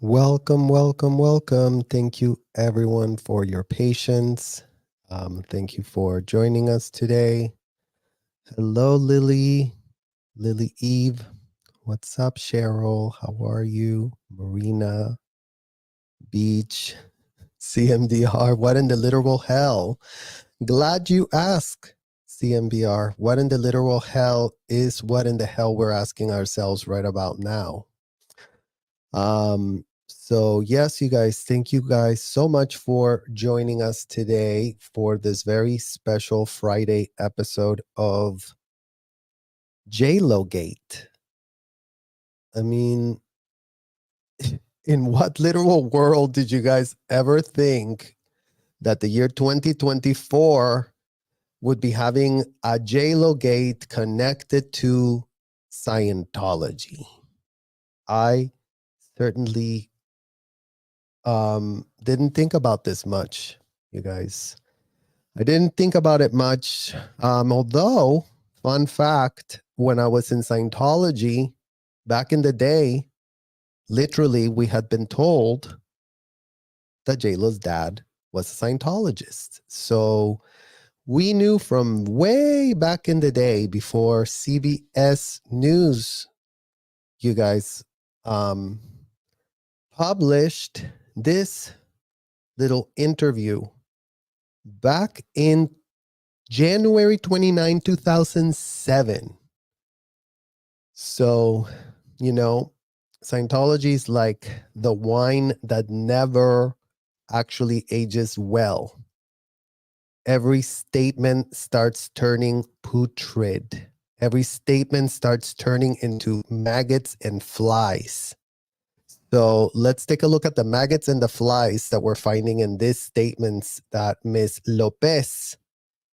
Welcome, welcome, welcome. Thank you, everyone, for your patience. Thank you for joining us today. Hello, Lily Eve. What's up, Cheryl? How are you? Marina, Beach, CMDR. What in the literal hell? Glad you asked, CMBR. What in the literal hell is what in the hell we're asking ourselves right about now? So yes, you guys, thank you guys so much for joining us today for this very special Friday episode of JLo Gate. I mean, in what literal world did you guys ever think that the year 2024 would be having a JLo Gate connected to Scientology? I certainly didn't think about this much, you guys. I didn't think about it much. Although, fun fact, when I was in Scientology back in the day, literally we had been told that JLo's dad was a Scientologist. So we knew from way back in the day before CBS News, you guys, published this little interview back in January 29, 2007. So, Scientology is like the wine that never actually ages well. Every statement starts turning putrid. Every statement starts turning into maggots and flies. So let's take a look at the maggots and the flies that we're finding in these statements that Miss Lopez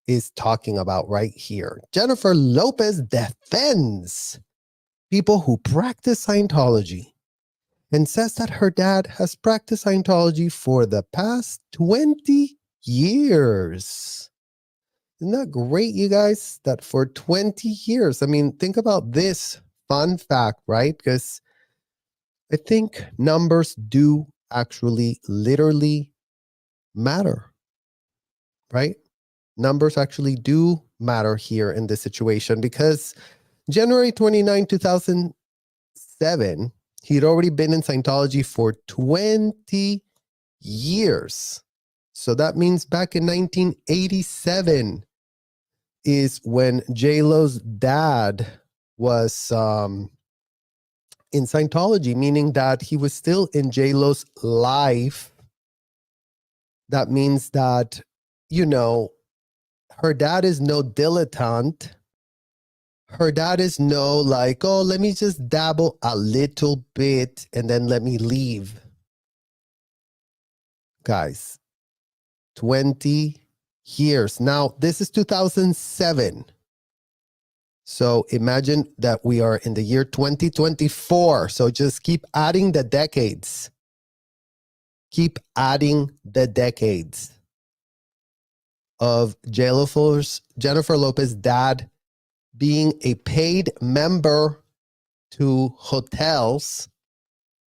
is talking about right here. Jennifer Lopez defends people who practice Scientology and says that her dad has practiced Scientology for the past 20 years. Isn't that great, you guys? That for 20 years. I mean, think about this fun fact, right? Because I think numbers do actually literally matter, right? Numbers actually do matter here in this situation because January 29, 2007, he'd already been in Scientology for 20 years. So that means back in 1987 is when JLo's dad was in Scientology, meaning that he was still in JLo's life. That means that, her dad is no dilettante. Her dad is no like, oh, let me just dabble a little bit and then let me leave. Guys, 20 years. Now, this is 2007. So imagine that we are in the year 2024. So just keep adding the decades. Keep adding the decades of Jennifer Lopez's dad being a paid member to hotels,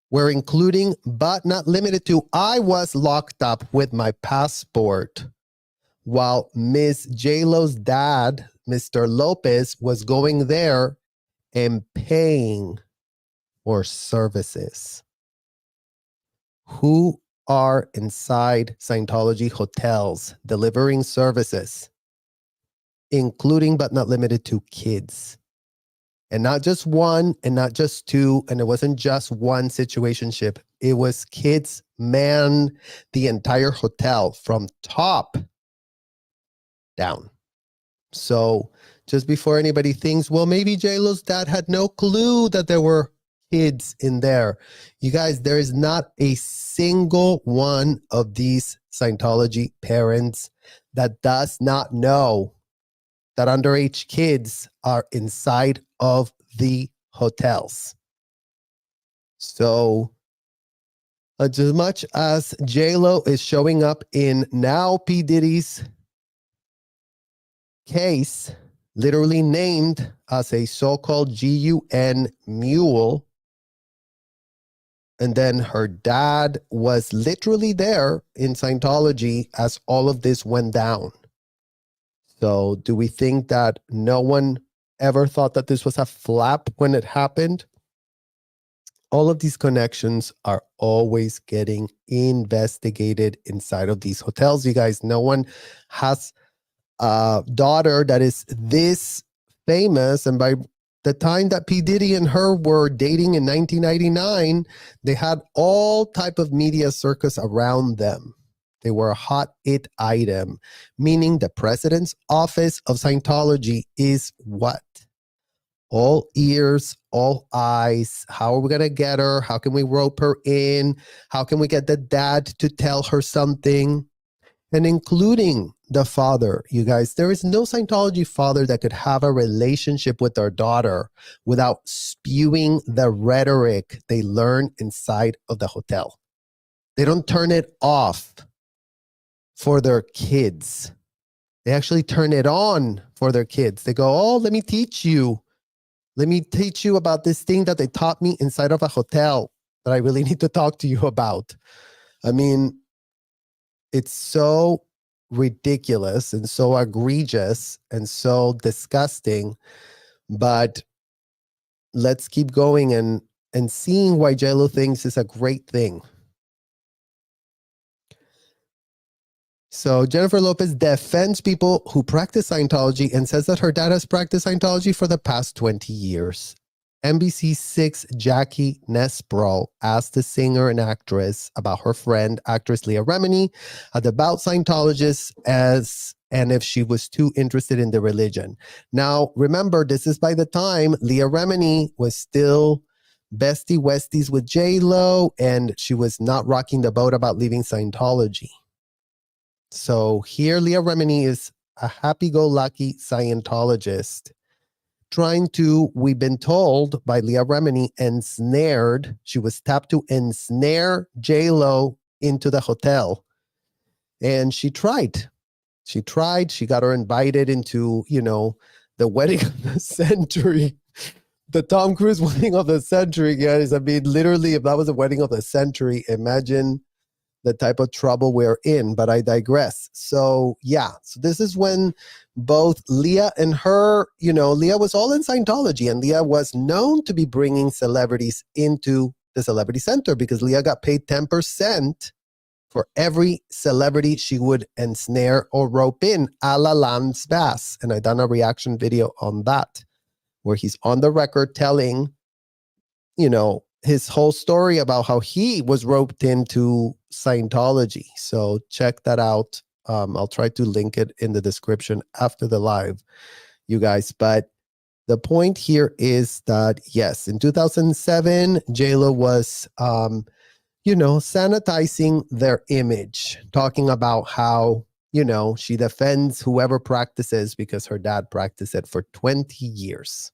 where including but not limited to, I was locked up with my passport while Miss JLo's dad, Mr. Lopez, was going there and paying for services. Who are inside Scientology hotels delivering services, including but not limited to kids? And not just one and not just two, and it wasn't just one situationship. It was kids man the entire hotel from top down. So just before anybody thinks, well, maybe JLo's dad had no clue that there were kids in there. You guys, there is not a single one of these Scientology parents that does not know that underage kids are inside of the hotels. So as much as JLo is showing up in now P. Diddy's case, literally named as a so-called GUN mule, And then her dad was literally there in Scientology as all of this went down. So do we think that no one ever thought that this was a flap when it happened? All of these connections are always getting investigated inside of these hotels. You guys, no one has a daughter that is this famous. And by the time that P. Diddy and her were dating in 1999, they had all type of media circus around them. They were a hot it item, meaning the president's office of Scientology is what? All ears, all eyes. How are we going to get her? How can we rope her in? How can we get the dad to tell her something? And including the father, you guys, there is no Scientology father that could have a relationship with their daughter without spewing the rhetoric they learn inside of the hotel. They don't turn it off for their kids. They actually turn it on for their kids. They go, oh, let me teach you. Let me teach you about this thing that they taught me inside of a hotel that I really need to talk to you about. I mean, it's so ridiculous and so egregious and so disgusting, but let's keep going and seeing why JLo thinks is a great thing. So Jennifer Lopez defends people who practice Scientology and says that her dad has practiced Scientology for the past 20 years. NBC6 Jackie Nesbro asked the singer and actress about her friend, actress Leah Remini, about Scientologists and if she was too interested in the religion. Now, remember, this is by the time Leah Remini was still bestie westies with JLo, and she was not rocking the boat about leaving Scientology. So here Leah Remini is a happy-go-lucky Scientologist trying to, we've been told by Leah Remini, she was tapped to ensnare JLo into the hotel. And she tried. She got her invited into, the wedding of the century. The Tom Cruise wedding of the century, guys. I mean, literally, if that was a wedding of the century, imagine the type of trouble we're in, but I digress. So yeah, so this is when both Leah and her, Leah was all in Scientology, and Leah was known to be bringing celebrities into the Celebrity Center because Leah got paid 10% for every celebrity she would ensnare or rope in, a la Lance Bass. And I done a reaction video on that, where he's on the record telling, his whole story about how he was roped into Scientology. So check that out. I'll try to link it in the description after the live, you guys. But the point here is that, yes, in 2007, JLo was, sanitizing their image, talking about how, she defends whoever practices because her dad practiced it for 20 years.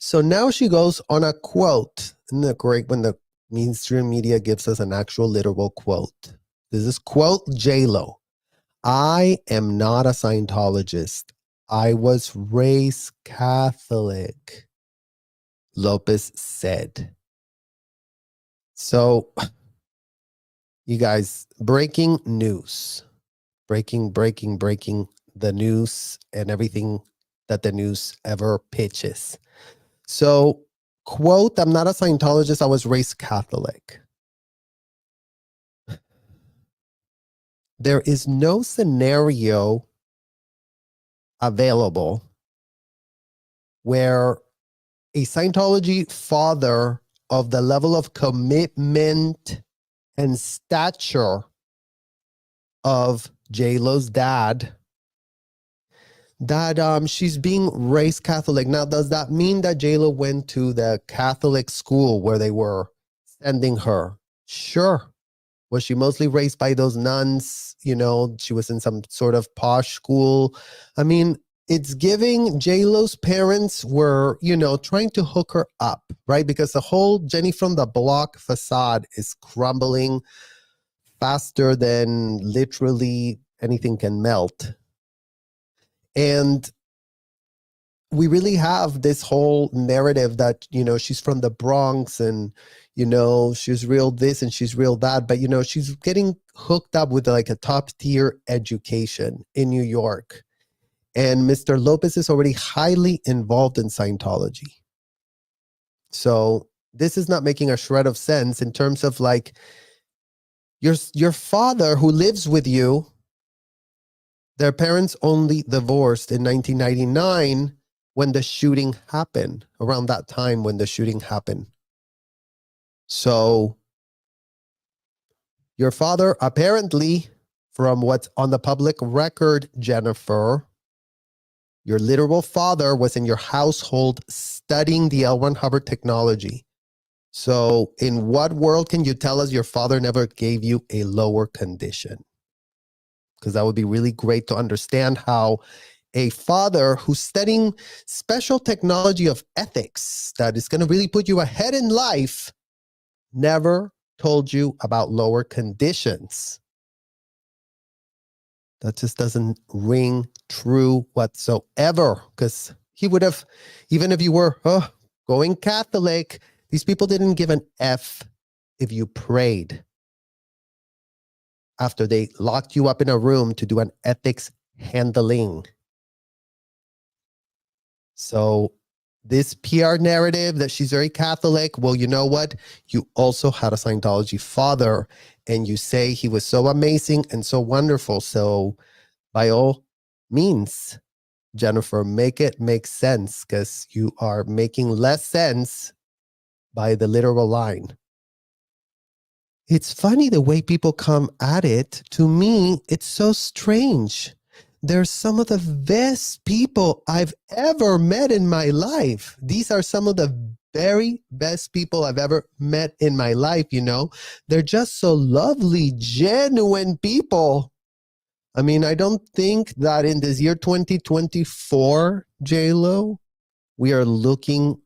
So now she goes on a quote. Isn't it great when the mainstream media gives us an actual literal quote? This is quote JLo. I am not a Scientologist. I was raised Catholic, Lopez said. So, you guys, breaking news. Breaking the news and everything that the news ever pitches. So, quote, I'm not a Scientologist, I was raised Catholic. There is no scenario available where a Scientology father of the level of commitment and stature of JLo's dad, that she's being raised Catholic. Now, does that mean that JLo went to the Catholic school where they were sending her? Sure. Was she mostly raised by those nuns? She was in some sort of posh school. I mean, it's giving JLo's parents were, trying to hook her up, right? Because the whole Jenny from the Block facade is crumbling faster than literally anything can melt. And we really have this whole narrative that, she's from the Bronx and, she's real this and she's real that. But, she's getting hooked up with like a top tier education in New York. And Mr. Lopez is already highly involved in Scientology. So this is not making a shred of sense in terms of like your father who lives with you. Their parents only divorced in 1999 when the shooting happened, around that time when the shooting happened. So your father, apparently, from what's on the public record, Jennifer, your literal father was in your household studying the L. Ron Hubbard technology. So in what world can you tell us your father never gave you a lower condition? Because that would be really great to understand how a father who's studying special technology of ethics that is going to really put you ahead in life never told you about lower conditions. That just doesn't ring true whatsoever, because he would have, even if you were going Catholic, these people didn't give an F if you prayed after they locked you up in a room to do an ethics handling. So this PR narrative that she's very Catholic, well, you know what? You also had a Scientology father, and you say he was so amazing and so wonderful. So by all means, Jennifer, make it make sense, because you are making less sense by the literal line. It's funny the way people come at it. To me, it's so strange. They're some of the best people I've ever met in my life. These are some of the very best people I've ever met in my life, They're just so lovely, genuine people. I mean, I don't think that in this year 2024, JLo, we are looking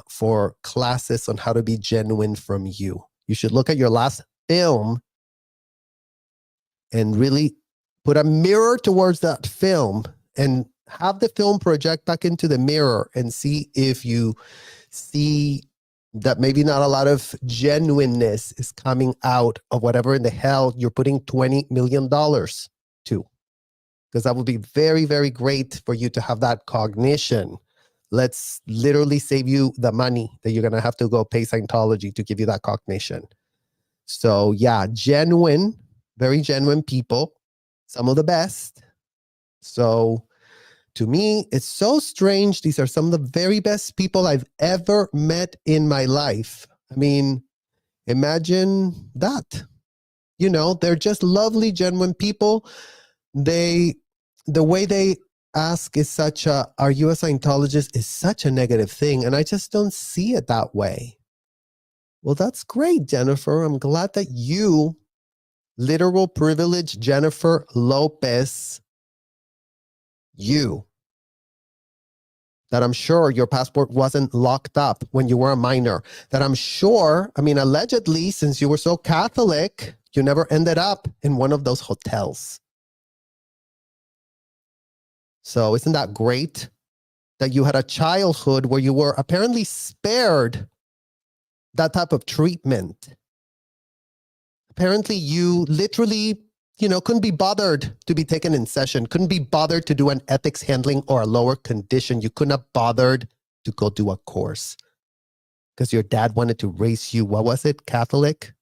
for classes on how to be genuine from you. You should look at your last film and really put a mirror towards that film and have the film project back into the mirror and see if you see that maybe not a lot of genuineness is coming out of whatever in the hell you're putting $20 million to. Because that would be very, very great for you to have that cognition. Let's literally save you the money that you're going to have to go pay Scientology to give you that cognition. So yeah, genuine, very genuine people, some of the best. So to me, it's so strange. These are some of the very best people I've ever met in my life. I mean, imagine that. They're just lovely, genuine people. The way they ask is such a, are you a Scientologist, is such a negative thing. And I just don't see it that way. Well, that's great, Jennifer. I'm glad that you, literal privilege Jennifer Lopez, that I'm sure your passport wasn't locked up when you were a minor, that I'm sure, allegedly, since you were so Catholic, you never ended up in one of those hotels. So isn't that great that you had a childhood where you were apparently spared that type of treatment? Apparently you literally, couldn't be bothered to be taken in session, couldn't be bothered to do an ethics handling or a lower condition. You couldn't have bothered to go do a course because your dad wanted to raise you, what was it, Catholic?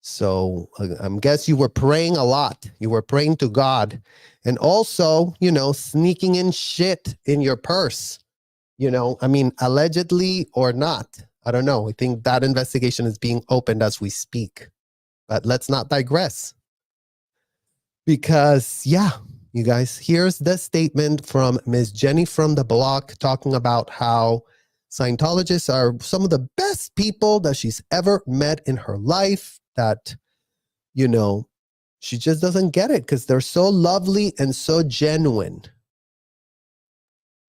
So I guess you were praying a lot. You were praying to God, and also, sneaking in shit in your purse, allegedly or not. I don't know. I think that investigation is being opened as we speak, but let's not digress. Because yeah, you guys, here's the statement from Ms. Jenny from the block talking about how Scientologists are some of the best people that she's ever met in her life, that, she just doesn't get it because they're so lovely and so genuine.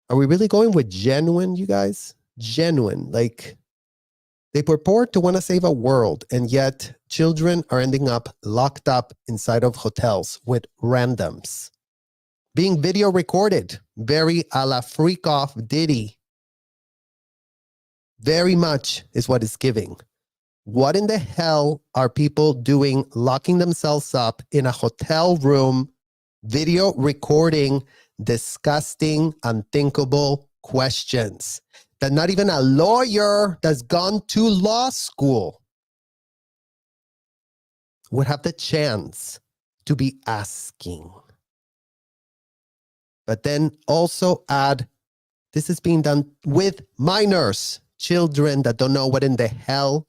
Are we really going with genuine, you guys? Genuine. Like, they purport to want to save a world, and yet children are ending up locked up inside of hotels with randoms. being video recorded, very a la freak off Diddy. Very much is what it's giving. What in the hell are people doing, locking themselves up in a hotel room, video recording disgusting, unthinkable questions that not even a lawyer that's gone to law school would have the chance to be asking? But then also add, this is being done with minors, children that don't know what in the hell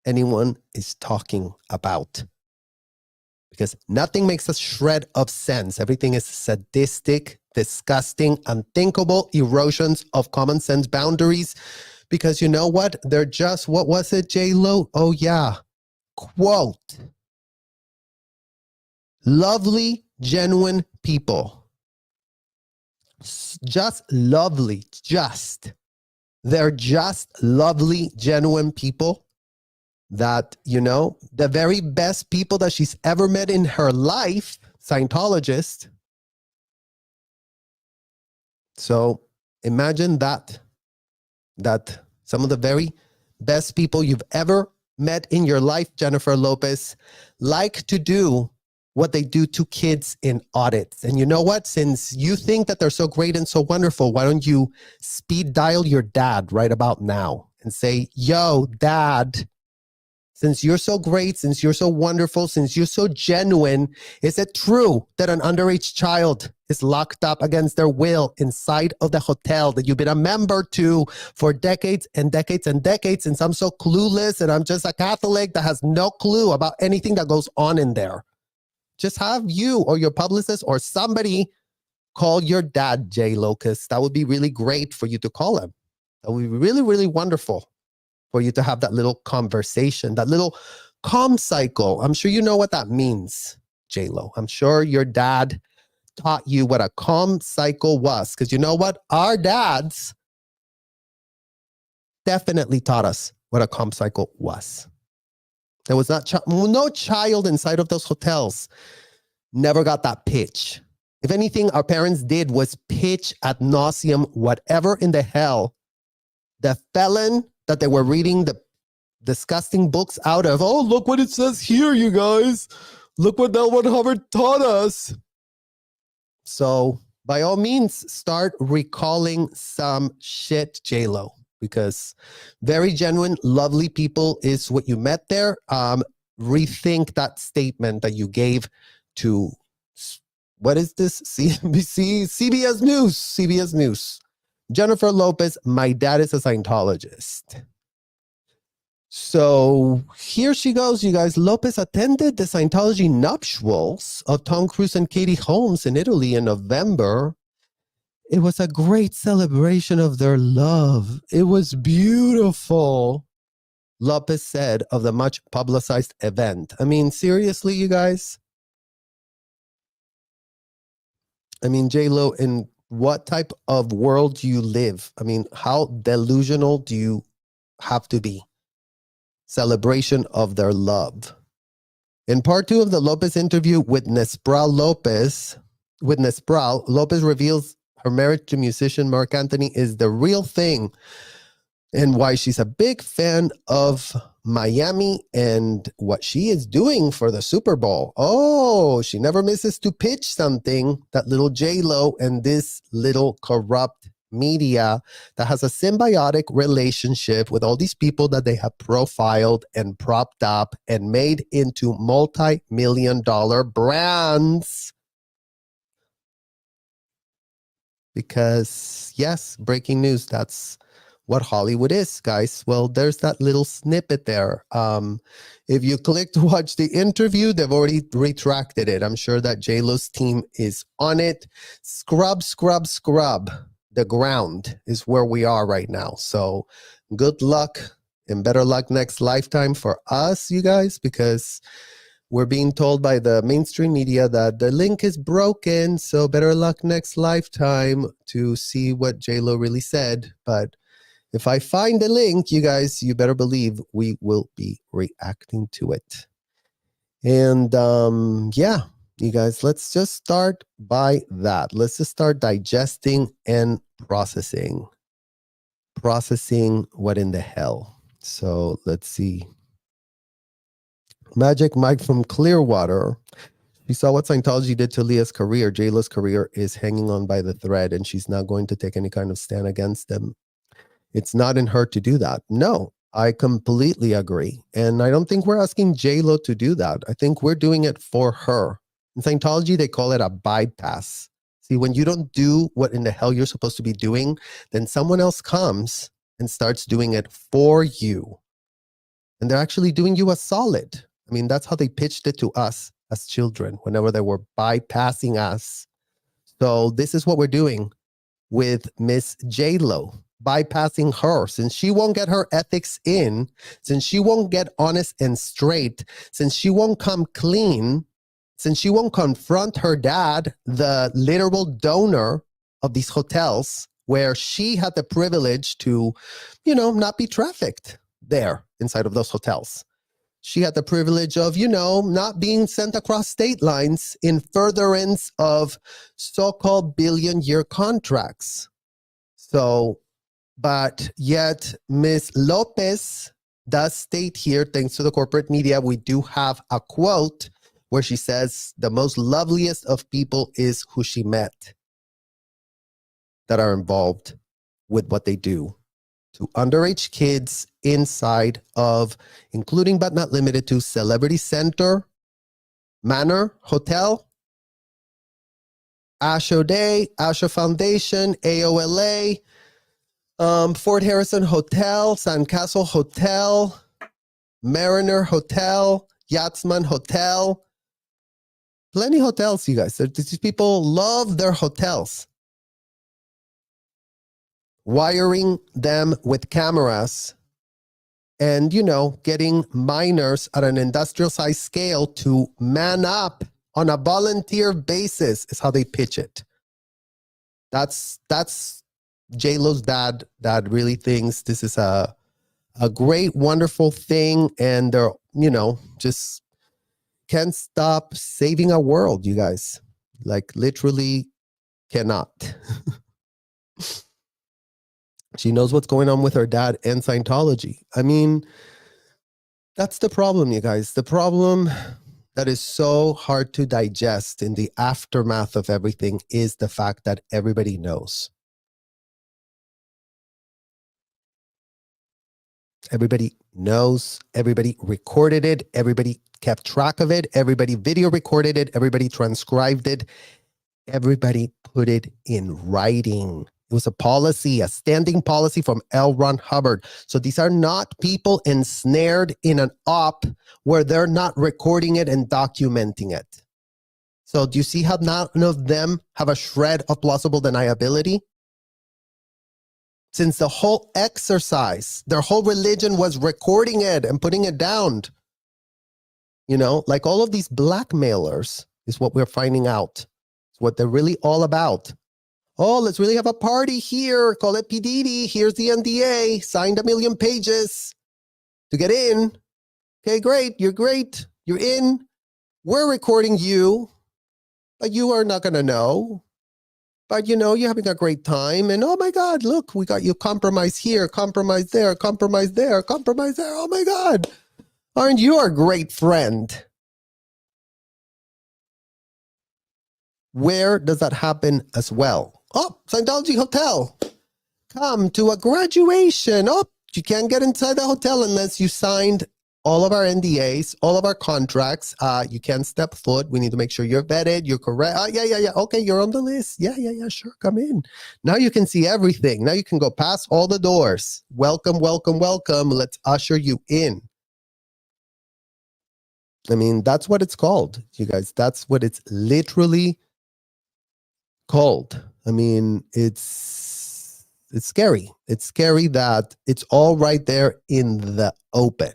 anyone is talking about. Because nothing makes a shred of sense. Everything is sadistic, disgusting, unthinkable erosions of common sense boundaries. Because you know what? They're just, what was it, JLo? Oh yeah, quote, lovely, genuine people. Just lovely, just. They're just lovely, genuine people that, you know, the very best people that she's ever met in her life, Scientologist. So imagine that some of the very best people you've ever met in your life, Jennifer Lopez, like to do what they do to kids in audits. And you know what? Since you think that they're so great and so wonderful, why don't you speed dial your dad right about now and say, yo, dad, since you're so great, since you're so wonderful, since you're so genuine, is it true that an underage child is locked up against their will inside of the hotel that you've been a member to for decades and decades and decades, since I'm so clueless and I'm just a Catholic that has no clue about anything that goes on in there? Just have you or your publicist or somebody call your dad, JLo, because that would be really great for you to call him. That would be really, really wonderful for you to have that little conversation, that little calm cycle. I'm sure you know what that means, JLo. I'm sure your dad taught you what a calm cycle was, because you know what? Our dads definitely taught us what a calm cycle was. There was no child inside of those hotels never got that pitch. If anything, our parents did was pitch ad nauseum whatever in the hell the felon that they were reading the disgusting books out of. Oh, look what it says here, you guys. Look what L. Ron Hubbard taught us. So by all means, start recalling some shit, JLo, because very genuine, lovely people is what you met there. Rethink that statement that you gave to, what is this? CNBC, CBS News. Jennifer Lopez, my dad is a Scientologist. So here she goes, you guys. Lopez attended the Scientology nuptials of Tom Cruise and Katie Holmes in Italy in November. It was a great celebration of their love. It was beautiful, Lopez said of the much publicized event. I mean, seriously, you guys? I mean, JLo, in what type of world do you live? I mean, how delusional do you have to be? Celebration of their love. In part 2 of the Lopez interview with Nespral Lopez, Lopez reveals her marriage to musician Mark Anthony is the real thing and why she's a big fan of Miami and what she is doing for the Super Bowl. Oh, she never misses to pitch something, that little JLo and this little corrupt media that has a symbiotic relationship with all these people that they have profiled and propped up and made into multi-million-dollar brands. Because, yes, breaking news, that's what Hollywood is, guys. Well, there's that little snippet there. If you click to watch the interview, they've already retracted it. I'm sure that JLo's team is on it. Scrub. The ground is where we are right now. So good luck and better luck next lifetime for us, you guys, because we're being told by the mainstream media that the link is broken. So better luck next lifetime to see what JLo really said. But if I find the link, you guys, you better believe we will be reacting to it. And yeah, You guys, let's just start by that. Let's just start digesting and processing. Processing what in the hell? So let's see. Magic Mike from Clearwater. You saw what Scientology did to Leah's career. JLo's career is hanging on by the thread, and she's not going to take any kind of stand against them. It's not in her to do that. No, I completely agree. And I don't think we're asking JLo to do that. I think we're doing it for her. In Scientology, they call it a bypass. See, when you don't do what in the hell you're supposed to be doing, then someone else comes and starts doing it for you. And they're actually doing you a solid. I mean, that's how they pitched it to us as children whenever they were bypassing us. So this is what we're doing with Miss JLo, bypassing her. Since she won't get her ethics in, since she won't get honest and straight, since she won't come clean, since she won't confront her dad, the literal donor of these hotels, where she had the privilege to, not be trafficked there inside of those hotels. She had the privilege of, not being sent across state lines in furtherance of so-called billion-year contracts. So, but yet Ms. Lopez does state here, thanks to the corporate media, we do have a quote where she says the most loveliest of people is who she met that are involved with what they do to underage kids inside of, including but not limited to, Celebrity Center, Manor Hotel, Asho Day, Asho Foundation, AOLA, Fort Harrison Hotel, Sandcastle Hotel, Mariner Hotel, Yachtsman Hotel. Plenty hotels, you guys. These people love their hotels. Wiring them with cameras and, getting minors at an industrial size scale to man up on a volunteer basis is how they pitch it. That's JLo's dad that really thinks this is a great, wonderful thing. And they're, just can't stop saving our world, you guys. Like literally cannot. She knows what's going on with her dad and Scientology. I mean, that's the problem, you guys. The problem that is so hard to digest in the aftermath of everything is the fact that everybody knows. Everybody knows. Everybody recorded it. Everybody kept track of it. Everybody video recorded it. Everybody transcribed it. Everybody put it in writing. It was a policy, a standing policy from L. Ron Hubbard. So these are not people ensnared in an op where they're not recording it and documenting it. So do you see how none of them have a shred of plausible deniability? Since the whole exercise, their whole religion was recording it and putting it down. Like all of these blackmailers is what we're finding out. It's what they're really all about. Oh, let's really have a party here. Call it PDD. Here's the NDA. Signed 1 million pages to get in. Okay, great. You're great. You're in. We're recording you, but you are not going to know. But you're having a great time. And oh my God, look, we got you compromise here, compromise there, compromise there, compromise there. Oh my God. Aren't you our great friend? Where does that happen as well? Oh, Scientology Hotel. Come to a graduation. Oh, you can't get inside the hotel unless you signed all of our NDAs, all of our contracts. You can't step foot. We need to make sure you're vetted, you're correct. Yeah. Okay, you're on the list. Yeah, sure, come in. Now you can see everything. Now you can go past all the doors. Welcome, welcome, welcome. Let's usher you in. I mean, that's what it's called, you guys. That's what it's literally called. I mean, it's scary. It's scary that it's all right there in the open.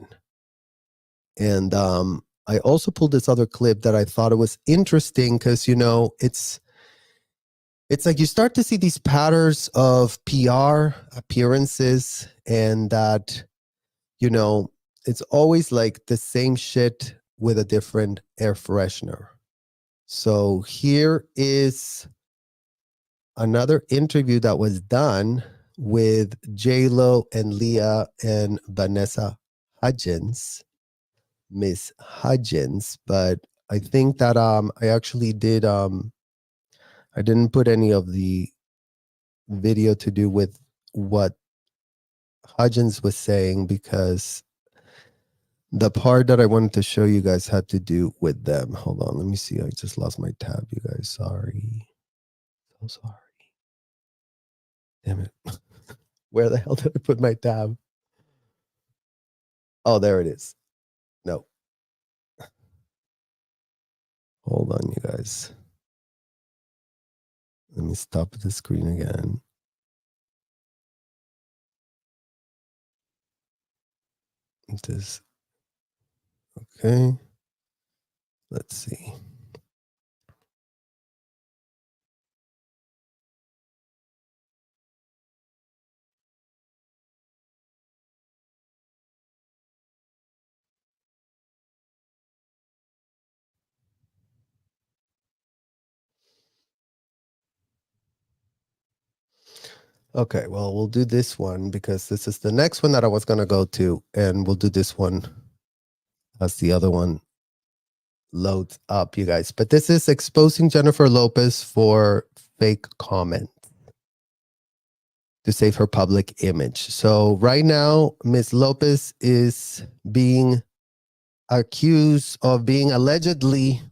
And I also pulled this other clip that I thought it was interesting because, it's like you start to see these patterns of PR appearances and that, it's always like the same shit with a different air freshener. So here is another interview that was done with JLo and Leah and Vanessa Hudgens, Miss Hudgens. But I think that I actually did I didn't put any of the video to do with what Hudgens was saying, because the part that I wanted to show you guys had to do with them. Hold on, let me see. I just lost my tab, you guys. Sorry. So sorry. Damn it. Where the hell did I put my tab? Oh, there it is. No. Hold on, you guys. Let me stop the screen again. This. Okay. Let's see. Okay, well, we'll do this one because this is the next one that I was going to go to, and we'll do this one as the other one loads up, you guys. But this is exposing Jennifer Lopez for fake comment to save her public image. So right now, Miss Lopez is being accused of being allegedly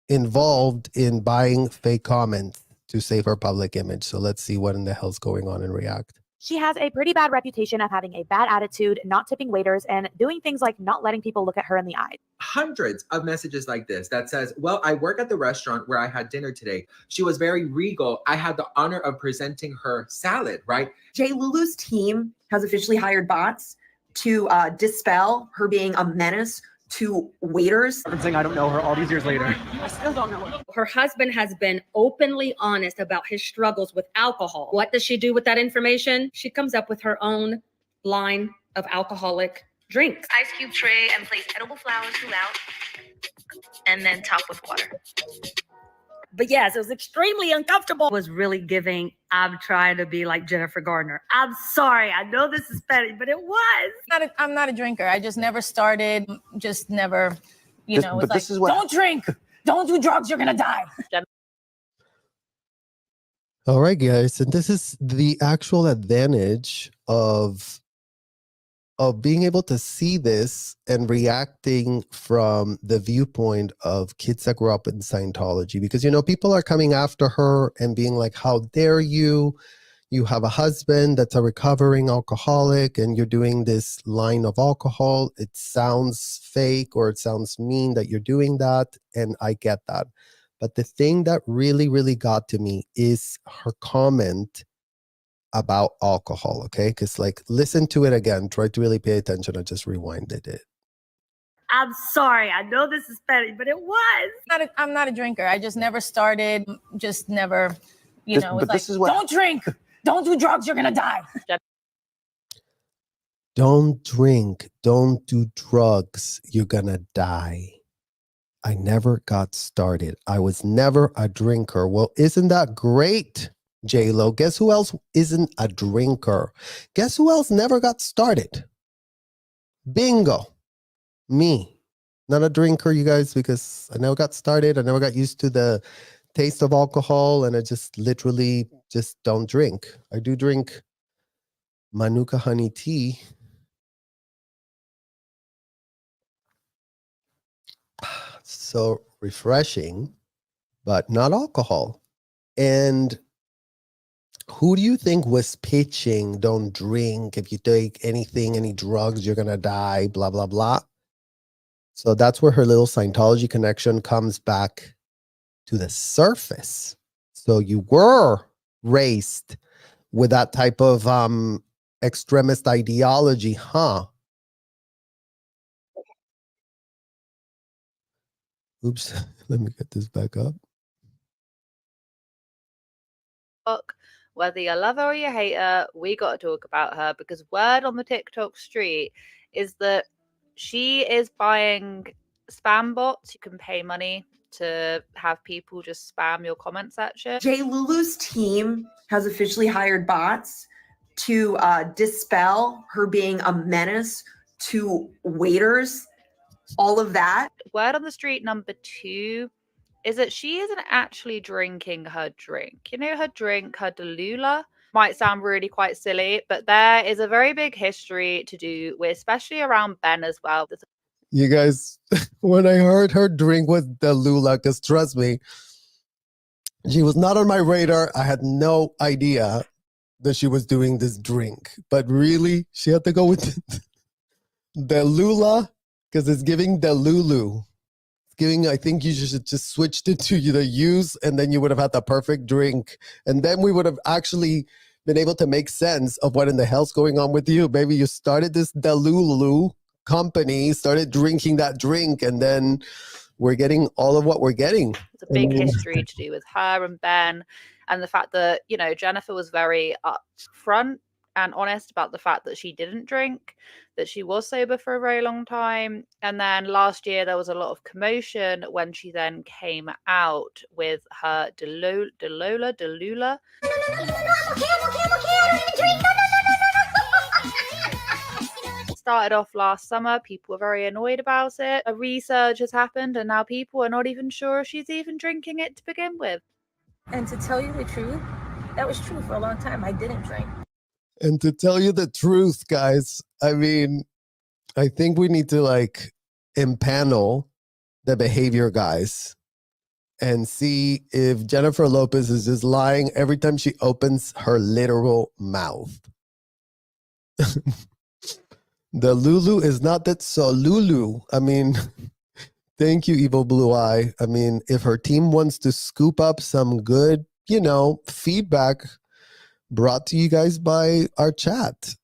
involved in buying fake comments to save her public image. So let's see what in the hell's going on and react. She has a pretty bad reputation of having a bad attitude, not tipping waiters, and doing things like not letting people look at her in the eye. Hundreds of messages like this that says, well, I work at the restaurant where I had dinner today. She was very regal. I had the honor of presenting her salad, right? JLulu's team has officially hired bots to dispel her being a menace to waiters. I'm saying I don't know her all these years later. I still don't know her. Her husband has been openly honest about his struggles with alcohol. What does she do with that information? She comes up with her own line of alcoholic drinks. Ice cube tray and place edible flowers throughout, and then top with water. But yes, it was extremely uncomfortable. It was really giving, I'm trying to be like Jennifer Gardner. I'm sorry, I know this is petty, but it was. I'm not a drinker. I just never started, just never, you know, it's like, don't drink, don't do drugs, you're gonna die. All right, guys. And this is the actual advantage of being able to see this and reacting from the viewpoint of kids that grew up in Scientology. Because, you know, people are coming after her and being like, how dare you? You have a husband that's a recovering alcoholic and you're doing this line of alcohol. It sounds fake or it sounds mean that you're doing that. And I get that. But the thing that really, really got to me is her comment about alcohol, okay? Because like, listen to it again, try to really pay attention. I just rewinded it. I'm sorry, I know this is petty, but it was. I'm not a drinker. I just never started, just never, you know, it's like, don't drink, don't do drugs, you're gonna die. Don't drink, don't do drugs, you're gonna die. I never got started. I was never a drinker. Well, isn't that great? JLo, guess who else isn't a drinker? Guess who else never got started? Bingo. Me. Not a drinker, you guys, because I never got started. I never got used to the taste of alcohol, and I just literally just don't drink. I do drink Manuka honey tea. So refreshing, but not alcohol. And who do you think was pitching, don't drink, if you take anything, any drugs, you're going to die, blah, blah, blah. So that's where her little Scientology connection comes back to the surface. So you were raised with that type of extremist ideology, huh? Oops, let me get this back up. Whether you love her or you hate her, we got to talk about her, because word on the TikTok street is that she is buying spam bots. You can pay money to have people just spam your comment section. JLo's team has officially hired bots to dispel her being a menace to waiters, all of that. Word on the street number 2 is that she isn't actually drinking her drink. You know, her drink, her Delola, might sound really quite silly, but there is a very big history to do with, especially around Ben as well. You guys, when I heard her drink was Delola, because trust me, she was not on my radar. I had no idea that she was doing this drink. But really, she had to go with Delola because it's giving Delulu. It's giving, I think you should just switched it to the use, and then you would have had the perfect drink. And then we would have actually been able to make sense of what in the hell's going on with you. Maybe you started this Delulu company, started drinking that drink, and then we're getting all of what we're getting. It's a big history to do with her and Ben, and the fact that, you know, Jennifer was very upfront and honest about the fact that she didn't drink, that she was sober for a very long time. And then last year there was a lot of commotion when she then came out with her Delola. Started off last summer, people were very annoyed about it. A resurge has happened, and now people are not even sure if she's even drinking it to begin with. And to tell you the truth, that was true for a long time. I didn't drink. And to tell you the truth, guys, I mean, I think we need to like impanel the behavior guys and see if Jennifer Lopez is just lying every time she opens her literal mouth. The Lulu is not that so Lulu. I mean, thank you, Evil Blue Eye. I mean, if her team wants to scoop up some good, you know, feedback brought to you guys by our chat,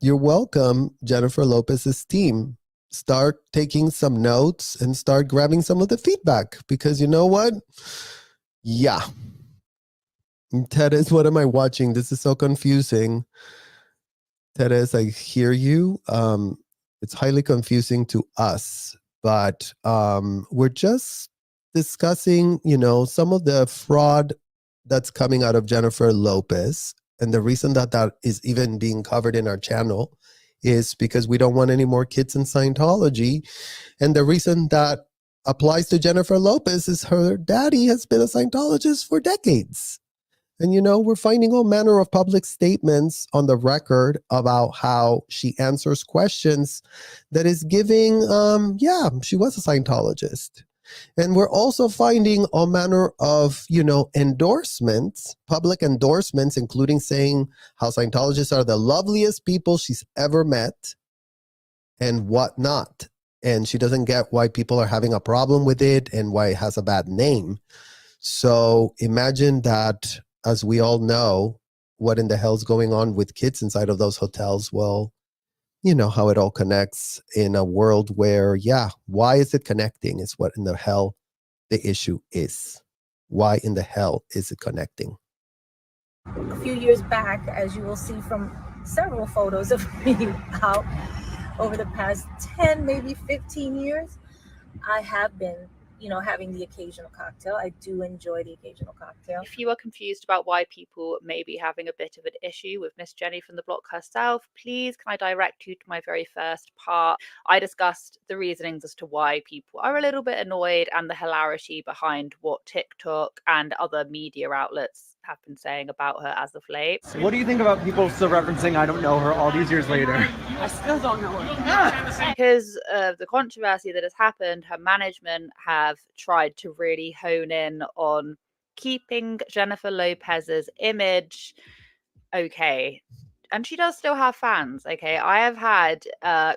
you're welcome, Jennifer Lopez's team. Start taking some notes and start grabbing some of the feedback, because you know what? Yeah. Teres, what am I watching? This is so confusing. Teres, I hear you. It's highly confusing to us, but we're just discussing, you know, some of the fraud that's coming out of Jennifer Lopez. And the reason that that is even being covered in our channel is because we don't want any more kids in Scientology. And the reason that applies to Jennifer Lopez is her daddy has been a Scientologist for decades. And, you know, we're finding all manner of public statements on the record about how she answers questions that is giving, yeah, she was a Scientologist. And we're also finding all manner of, you know, endorsements, public endorsements, including saying how Scientologists are the loveliest people she's ever met and whatnot. And she doesn't get why people are having a problem with it and why it has a bad name. So imagine that, as we all know, what in the hell's going on with kids inside of those hotels. Well, you know how it all connects in a world where, yeah, why is it connecting is what in the hell the issue is. Why in the hell is it connecting? A few years back, as you will see from several photos of me out over the past 10, maybe 15 years, I have been, you know, having the occasional cocktail. I do enjoy the occasional cocktail. If you are confused about why people may be having a bit of an issue with Miss Jenny from the block herself, please can I direct you to my very first part. I discussed the reasonings as to why people are a little bit annoyed and the hilarity behind what TikTok and other media outlets have been saying about her as of late. What do you think about people still referencing I don't know her all these years later? I still don't know her. Because of the controversy that has happened, her management have tried to really hone in on keeping Jennifer Lopez's image okay. And she does still have fans, okay? I have had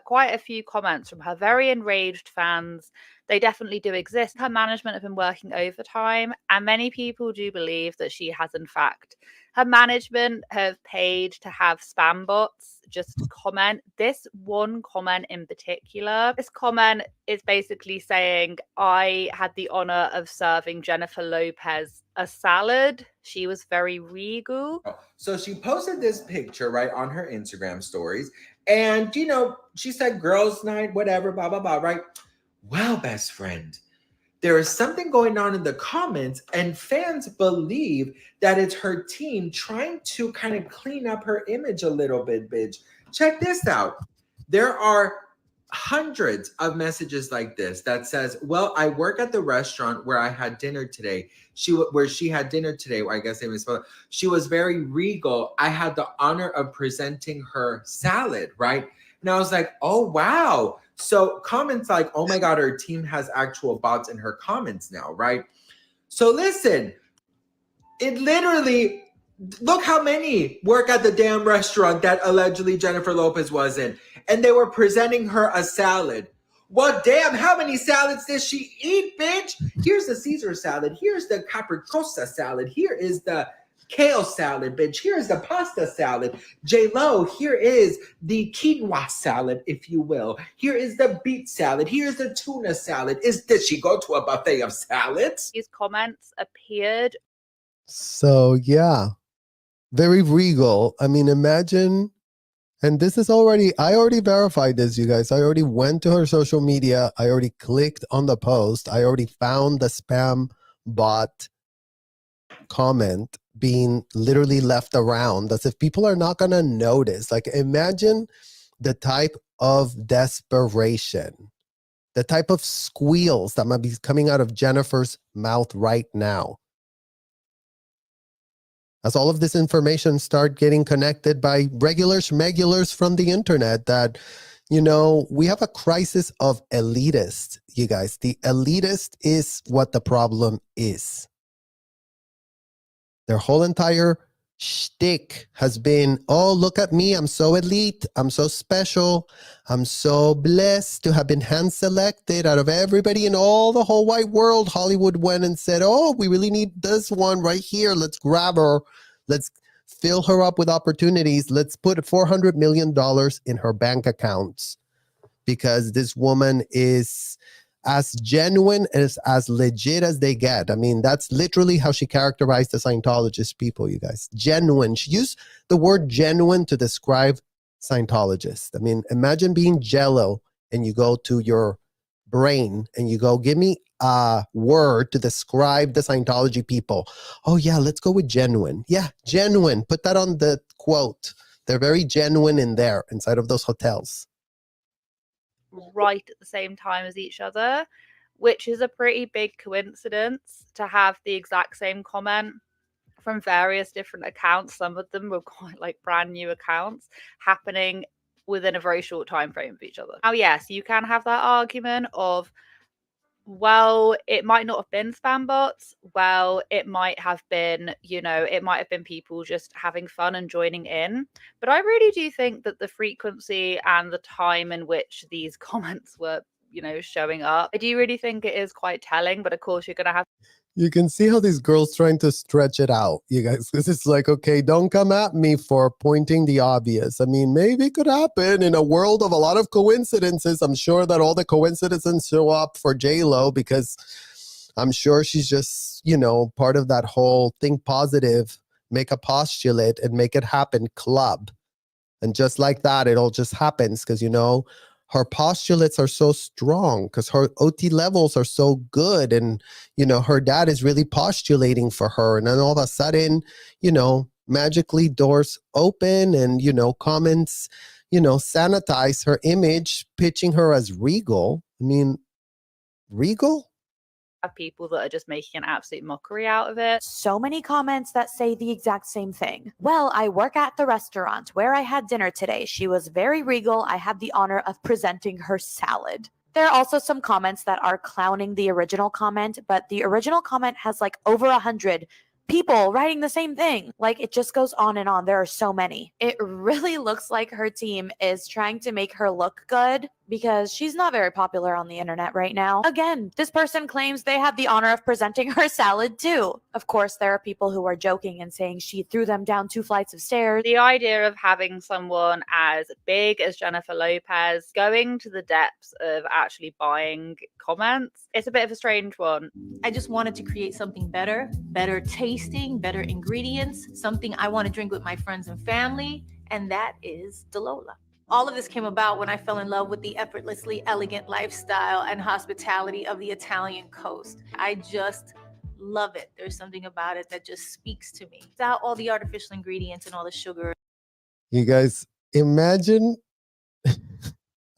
quite a few comments from her very enraged fans. They definitely do exist. Her management have been working overtime, and many people do believe that she has, in fact, her management have paid to have spam bots just comment. This one comment in particular, this comment is basically saying, I had the honor of serving Jennifer Lopez a salad. She was very regal. So she posted this picture, right, on her Instagram stories. And, you know, she said girls' night, whatever, blah, blah, blah, right? Well, best friend, there is something going on in the comments, and fans believe that it's her team trying to kind of clean up her image a little bit, bitch. Check this out. There are hundreds of messages like this that says, well, I work at the restaurant where I had dinner today. Where she had dinner today, I guess they misspoke. She was very regal. I had the honor of presenting her salad, right? And I was like, oh, wow. So comments like, oh my God, her team has actual bots in her comments now, right? So listen, it literally, look how many work at the damn restaurant that allegedly Jennifer Lopez was in. And they were presenting her a salad. Well, damn, how many salads did she eat, bitch? Here's the Caesar salad. Here's the capricciosa salad. Here is the kale salad, bitch. Here's the pasta salad. JLo, here is the quinoa salad, if you will. Here is the beet salad. Here's the tuna salad. Did she go to a buffet of salads? These comments appeared. So yeah, very regal. I mean, imagine, and this is I already verified this, you guys. I already went to her social media. I already clicked on the post. I already found the spam bot comment being literally left around as if people are not going to notice. Like, imagine the type of desperation, the type of squeals that might be coming out of Jennifer's mouth right now. As all of this information start getting connected by regular schmegulars from the internet that, you know, we have a crisis of elitists, you guys. The elitist is what the problem is. Their whole entire shtick has been, oh, look at me. I'm so elite. I'm so special. I'm so blessed to have been hand selected out of everybody in all the whole wide world. Hollywood went and said, oh, we really need this one right here. Let's grab her. Let's fill her up with opportunities. Let's put $400 million in her bank accounts because this woman is as genuine as legit as they get. I mean, that's literally how she characterized the Scientologist people, you guys. Genuine. She used the word genuine to describe Scientologists. I mean, imagine being JLo and you go to your brain and you go, give me a word to describe the Scientology people. Oh yeah, let's go with genuine. Yeah, genuine. Put that on the quote. They're very genuine in there, inside of those hotels. Right at the same time as each other, which is a pretty big coincidence to have the exact same comment from various different accounts. Some of them were quite like brand new accounts happening within a very short time frame of each other. Now, yes, you can have that argument of, well, it might not have been spam bots. Well, it might have been, you know, it might have been people just having fun and joining in. But I really do think that the frequency and the time in which these comments were, you know, showing up, I do really think it is quite telling. But of course, you're going to have. You can see how these girls trying to stretch it out, you guys. Because it's like, okay, don't come at me for pointing the obvious. I mean, maybe it could happen in a world of a lot of coincidences. I'm sure that all the coincidences show up for JLo because I'm sure she's just, you know, part of that whole think positive, make a postulate and make it happen club. And just like that, it all just happens because, you know, her postulates are so strong because her OT levels are so good. And, you know, her dad is really postulating for her. And then all of a sudden, you know, magically doors open and, you know, comments, you know, sanitize her image, pitching her as regal. I mean, regal? People that are just making an absolute mockery out of it. So many comments that say the exact same thing. Well, I work at the restaurant where I had dinner today. She was very regal. I had the honor of presenting her salad. There are also some comments that are clowning the original comment, but the original comment has like over 100 people writing the same thing. Like, it just goes on and on. There are so many. It really looks like her team is trying to make her look good because she's not very popular on the internet right now. Again, this person claims they had the honor of presenting her salad too. Of course, there are people who are joking and saying she threw them down 2 flights of stairs. The idea of having someone as big as Jennifer Lopez going to the depths of actually buying comments, it's a bit of a strange one. I just wanted to create something better tasting, better ingredients, something I want to drink with my friends and family, and that is Delola. All of this came about when I fell in love with the effortlessly elegant lifestyle and hospitality of the Italian coast. I just love it. There's something about it that just speaks to me. Without all the artificial ingredients and all the sugar. You guys imagine,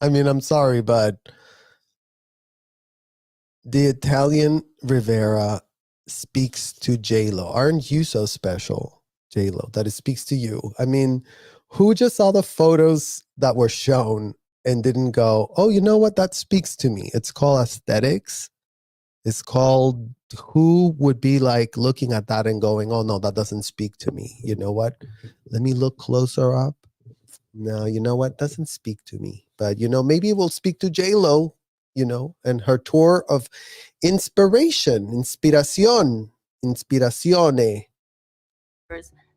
I mean, I'm sorry, but the Italian Rivera speaks to JLo. Aren't you so special, JLo, that it speaks to you? I mean, who just saw the photos that were shown and didn't go, oh, you know what? That speaks to me. It's called aesthetics. It's called, who would be like looking at that and going, oh, no, that doesn't speak to me. You know what? Let me look closer up. No, you know what? Doesn't speak to me. But, maybe it will speak to JLo, and her tour of inspiration, inspirazione.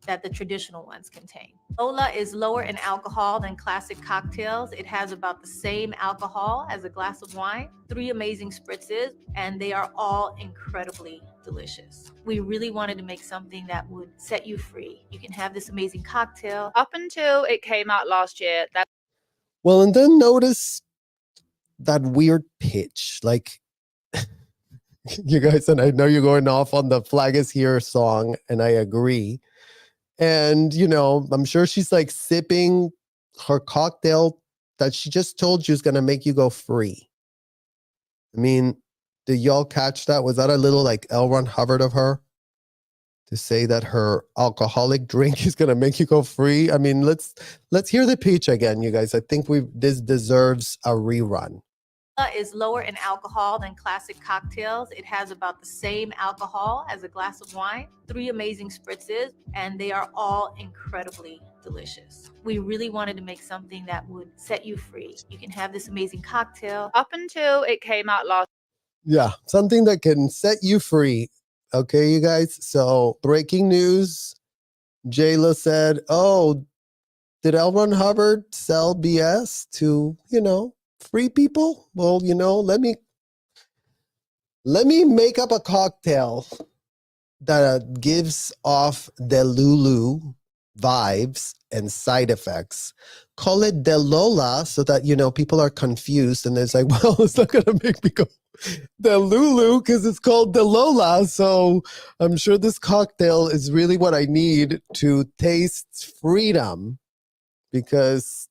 That the traditional ones contain. Delola is lower in alcohol than classic cocktails. It has about the same alcohol as a glass of wine, 3 amazing spritzes, and they are all incredibly delicious. We really wanted to make something that would set you free. You can have this amazing cocktail. Up until it came out last year, that Well, and then notice that weird pitch. Like, you guys, and I know you're going off on the Flag is Here song, and I agree. And, I'm sure she's like sipping her cocktail that she just told you is going to make you go free. I mean, did y'all catch that? Was that a little like L. Ron Hubbard of her to say that her alcoholic drink is going to make you go free? I mean, let's hear the pitch again, you guys. I think this deserves a rerun. Is lower in alcohol than classic cocktails. It has about the same alcohol as a glass of wine, 3 amazing spritzes, and they are all incredibly delicious. We really wanted to make something that would set you free. You can have this amazing cocktail. up until it came out last Yeah, something that can set you free. Okay, you guys. So, breaking news. JLo said, oh, did L. Ron Hubbard sell BS to, free people? Well, let me make up a cocktail that gives off Delulu vibes and side effects. Call it Delola so that, people are confused and it's like, well, it's not going to make me go Delulu because it's called Delola. So I'm sure this cocktail is really what I need to taste freedom, because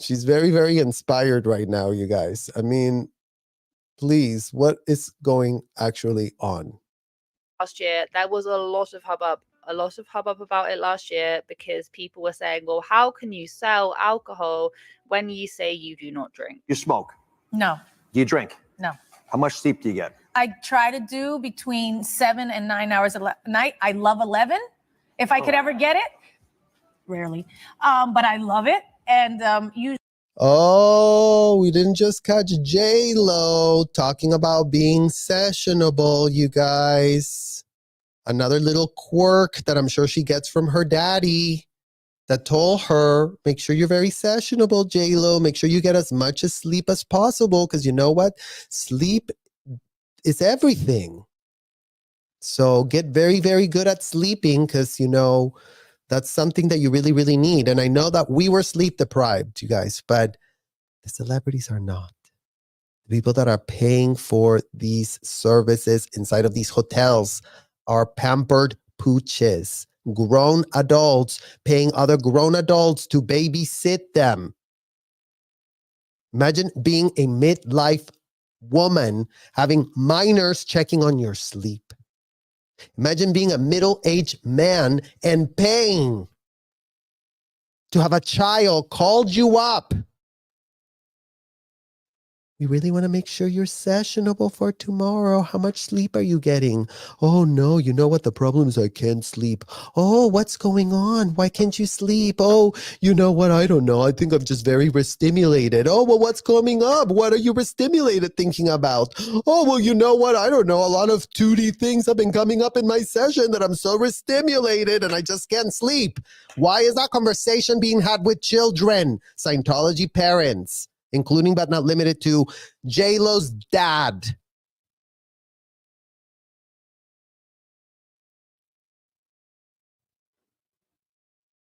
she's very, very inspired right now, you guys. I mean, please, what is going actually on? year. There was a lot of hubbub about it last year because people were saying, well, how can you sell alcohol when you say you do not drink? You smoke. No, Do you drink? no. How much sleep do you get? I try to do between 7 and 9 hours a night. I love 11. If I could ever get it, rarely, but I love it. And usually. Oh, we didn't just catch JLo talking about being sessionable, you guys. Another little quirk that I'm sure she gets from her daddy that told her, make sure you're very sessionable, JLo. Make sure you get as much as sleep as possible, because you know what? Sleep is everything. So get very, very good at sleeping, because, that's something that you really, really need. And I know that we were sleep deprived, you guys, but the celebrities are not. The people that are paying for these services inside of these hotels are pampered pooches, grown adults paying other grown adults to babysit them. Imagine being a midlife woman having minors checking on your sleep. Imagine being a middle-aged man and paying to have a child called you up. We really want to make sure you're sessionable for tomorrow. How much sleep are you getting? Oh, no, you know what? The problem is I can't sleep. Oh, what's going on? Why can't you sleep? Oh, you know what? I don't know. I think I'm just very overstimulated. Oh, well, what's coming up? What are you overstimulated thinking about? Oh, well, you know what? I don't know. A lot of 2D things have been coming up in my session that I'm so overstimulated and I just can't sleep. Why is that conversation being had with children? Scientology parents, including but not limited to JLo's dad.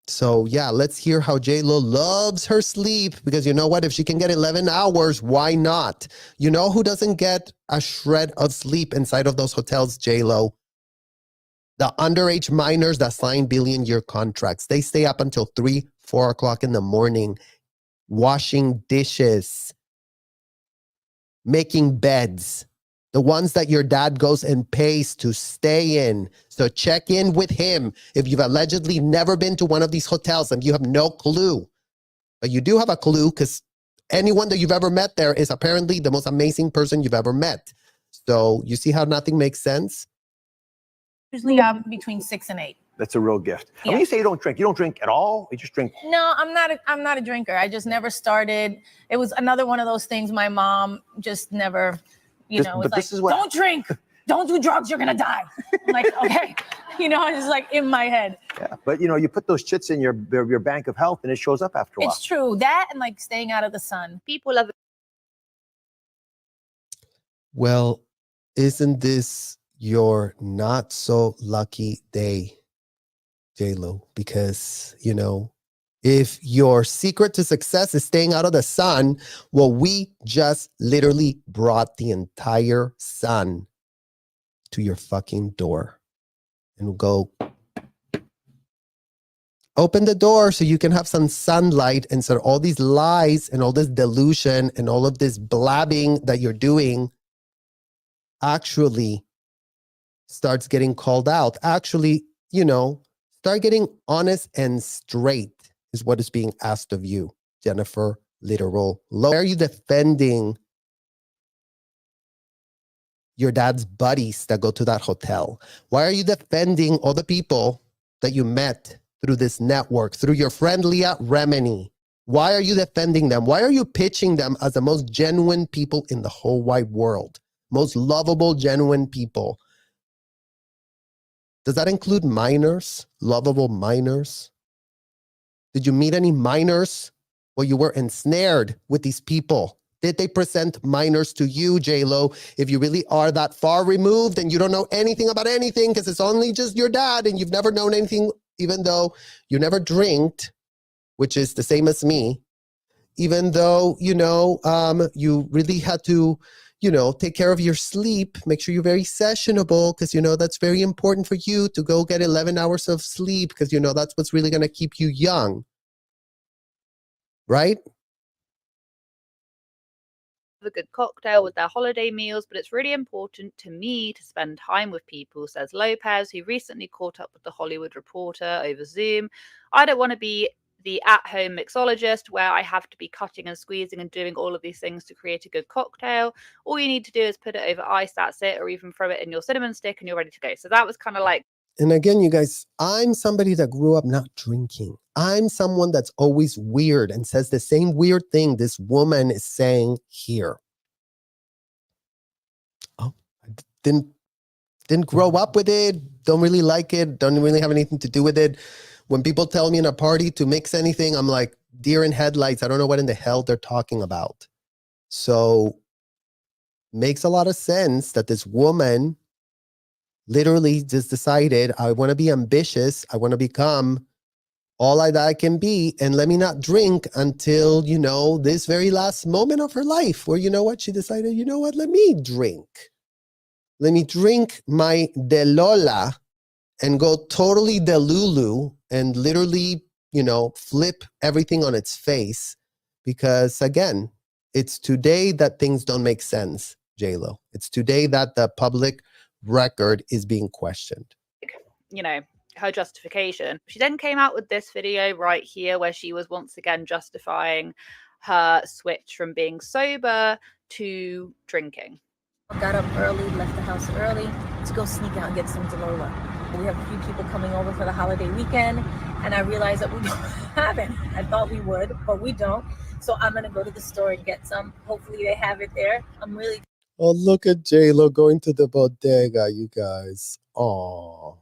So yeah, let's hear how JLo loves her sleep, because you know what? If she can get 11 hours, why not? You know who doesn't get a shred of sleep inside of those hotels, JLo? The underage minors that sign billion-year contracts. They stay up until 3, 4 o'clock in the morning, washing dishes, making beds. The ones that your dad goes and pays to stay in. So check in with him if you've allegedly never been to one of these hotels and you have no clue. But you do have a clue, because anyone that you've ever met there is apparently the most amazing person you've ever met. So you see how nothing makes sense? Usually I'm between 6 and 8. That's a real gift. And when Yeah. you say you don't drink at all? You just drink. No, I'm not a drinker. I just never started. It was another one of those things my mom just never, This- was but like, this is what- don't drink, don't do drugs, you're gonna die. I'm like, okay, it's like in my head. Yeah. But you put those chits in your bank of health and it shows up after a while. It's true. That and like staying out of the sun. People love Well, isn't this your not so lucky day, JLo? Because, if your secret to success is staying out of the sun, well, we just literally brought the entire sun to your fucking door. And we'll go, open the door so you can have some sunlight, and so all these lies and all this delusion and all of this blabbing that you're doing actually starts getting called out. Actually, start getting honest and straight is what is being asked of you, Jennifer Literal. Why are you defending your dad's buddies that go to that hotel? Why are you defending all the people that you met through this network, through your friend Leah Remini? Why are you defending them? Why are you pitching them as the most genuine people in the whole wide world? Most lovable, genuine people? Does that include minors? Lovable minors? Did you meet any minors while you were ensnared with these people? Did they present minors to you, JLo? If you really are that far removed and you don't know anything about anything because it's only just your dad and you've never known anything, even though you never drinked, which is the same as me, even though, you really had to, take care of your sleep, make sure you're very sessionable, because, that's very important for you to go get 11 hours of sleep, because, that's what's really going to keep you young. Right? a good cocktail with their holiday meals, but it's really important to me to spend time with people, says Lopez, who recently caught up with the Hollywood Reporter over Zoom. I don't want to be the at-home mixologist where I have to be cutting and squeezing and doing all of these things to create a good cocktail. All you need to do is put it over ice, that's it, or even throw it in your cinnamon stick and you're ready to go. So that was kind of like. And again, you guys, I'm somebody that grew up not drinking. I'm someone that's always weird and says the same weird thing this woman is saying here. Oh, I didn't grow up with it, don't really like it, don't really have anything to do with it. When people tell me in a party to mix anything, I'm like, deer in headlights. I don't know what in the hell they're talking about. So makes a lot of sense that this woman literally just decided, I want to be ambitious. I want to become all that I can be. And let me not drink until, this very last moment of her life where, she decided, let me drink. Let me drink my Delola and go totally Delulu and literally, flip everything on its face. Because again, it's today that things don't make sense, JLo. It's today that the public record is being questioned. Her justification. She then came out with this video right here where she was once again justifying her switch from being sober to drinking. Got up early, left the house early to go sneak out and get some Delola. We have a few people coming over for the holiday weekend, and I realized that we don't have any. I thought we would, but we don't. So I'm gonna go to the store and get some. Hopefully they have it there. I'm really. Oh, look at JLo going to the bodega, you guys. Oh,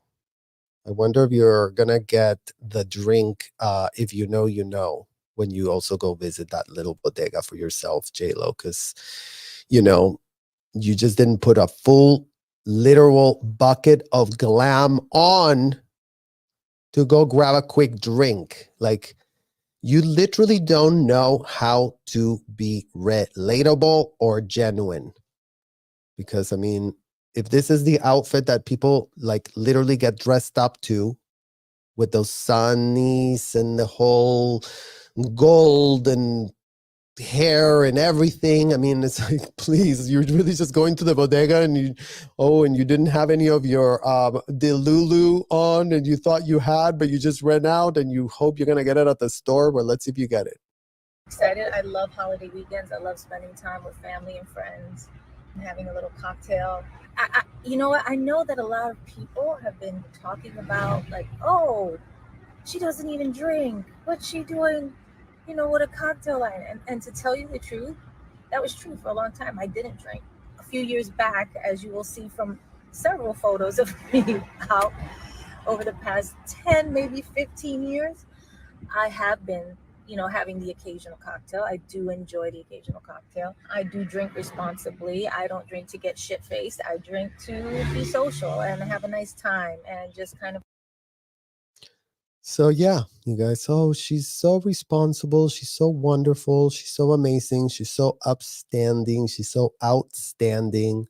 I wonder if you're gonna get the drink, if you know, when you also go visit that little bodega for yourself, JLo, because, you just didn't put a full literal bucket of glam on to go grab a quick drink. Like, you literally don't know how to be relatable or genuine. Because, I mean, if this is the outfit that people like literally get dressed up to with those sunnies and the whole gold and hair and everything, I mean, it's like, please, you're really just going to the bodega and you didn't have any of your Delola on and you thought you had, but you just ran out and you hope you're going to get it at the store. Well, let's see if you get it. Excited. I love holiday weekends. I love spending time with family and friends and having a little cocktail. You know what? I know that a lot of people have been talking about like, oh, she doesn't even drink. What's she doing, with a cocktail line? And to tell you the truth, that was true for a long time. I didn't drink. A few years back, as you will see from several photos of me out over the past 10, maybe 15 years, I have been having the occasional cocktail. I do enjoy the occasional cocktail. I do drink responsibly. I don't drink to get shit-faced. I drink to be social and have a nice time and just kind of. So yeah, you guys, oh, she's so responsible. She's so wonderful. She's so amazing. She's so upstanding. She's so outstanding.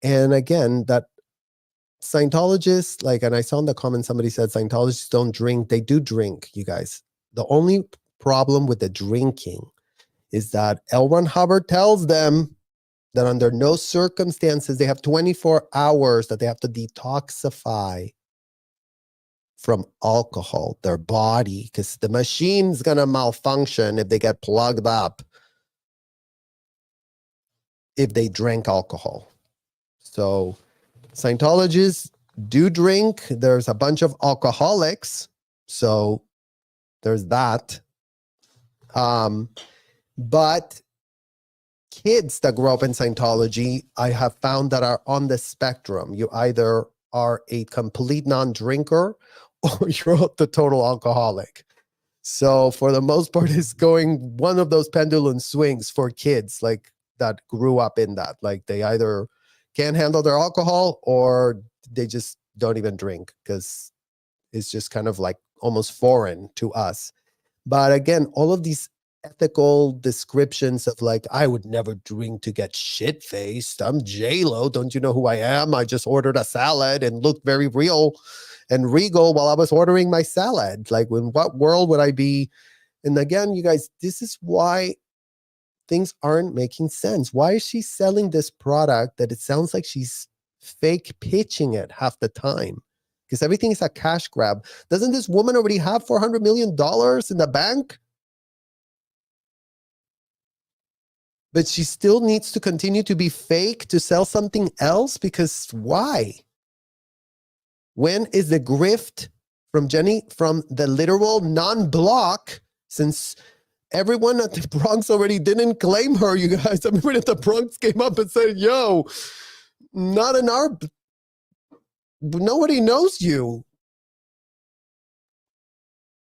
And again, that Scientologists, like, and I saw in the comments, somebody said Scientologists don't drink. They do drink, you guys. The only problem with the drinking is that L. Ron Hubbard tells them that under no circumstances they have 24 hours that they have to detoxify from alcohol, their body, because the machine's going to malfunction if they get plugged up if they drink alcohol. So Scientologists do drink. There's a bunch of alcoholics. So there's that. But kids that grow up in Scientology, I have found that are on the spectrum. You either are a complete non-drinker or you're the total alcoholic. So for the most part, it's going one of those pendulum swings for kids like that grew up in that. Like they either can't handle their alcohol or they just don't even drink because it's just kind of like almost foreign to us. But again, all of these ethical descriptions of like, I would never drink to get shit-faced. I'm JLo. Don't you know who I am? I just ordered a salad and looked very real and regal while I was ordering my salad. Like, in what world would I be? And again, you guys, this is why things aren't making sense. Why is she selling this product that it sounds like she's fake pitching it half the time? Because everything is a cash grab. Doesn't this woman already have $400 million in the bank? But she still needs to continue to be fake to sell something else? Because why? When is the grift from Jenny from the literal non-block, since everyone at the Bronx already didn't claim her, you guys? I remember that the Bronx came up and said, yo, not in our, nobody knows you.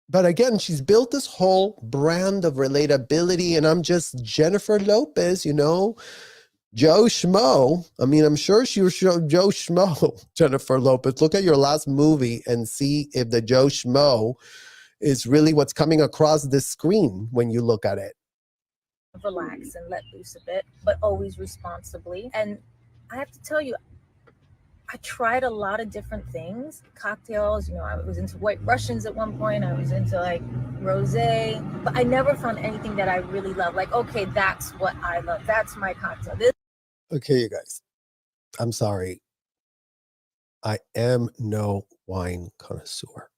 But again, she's built this whole brand of relatability, and I'm just Jennifer Lopez, Joe Schmo. I mean, I'm sure she was Joe Schmo, Jennifer Lopez. Look at your last movie and see if the Joe Schmo is really what's coming across the screen when you look at it. Relax and let loose a bit, but always responsibly. And I have to tell you, I tried a lot of different things, cocktails, I was into White Russians at one point. I was into like rosé, but I never found anything that I really love. Like, okay, that's what I love. That's my cocktail. Okay, you guys, I'm sorry. I am no wine connoisseur.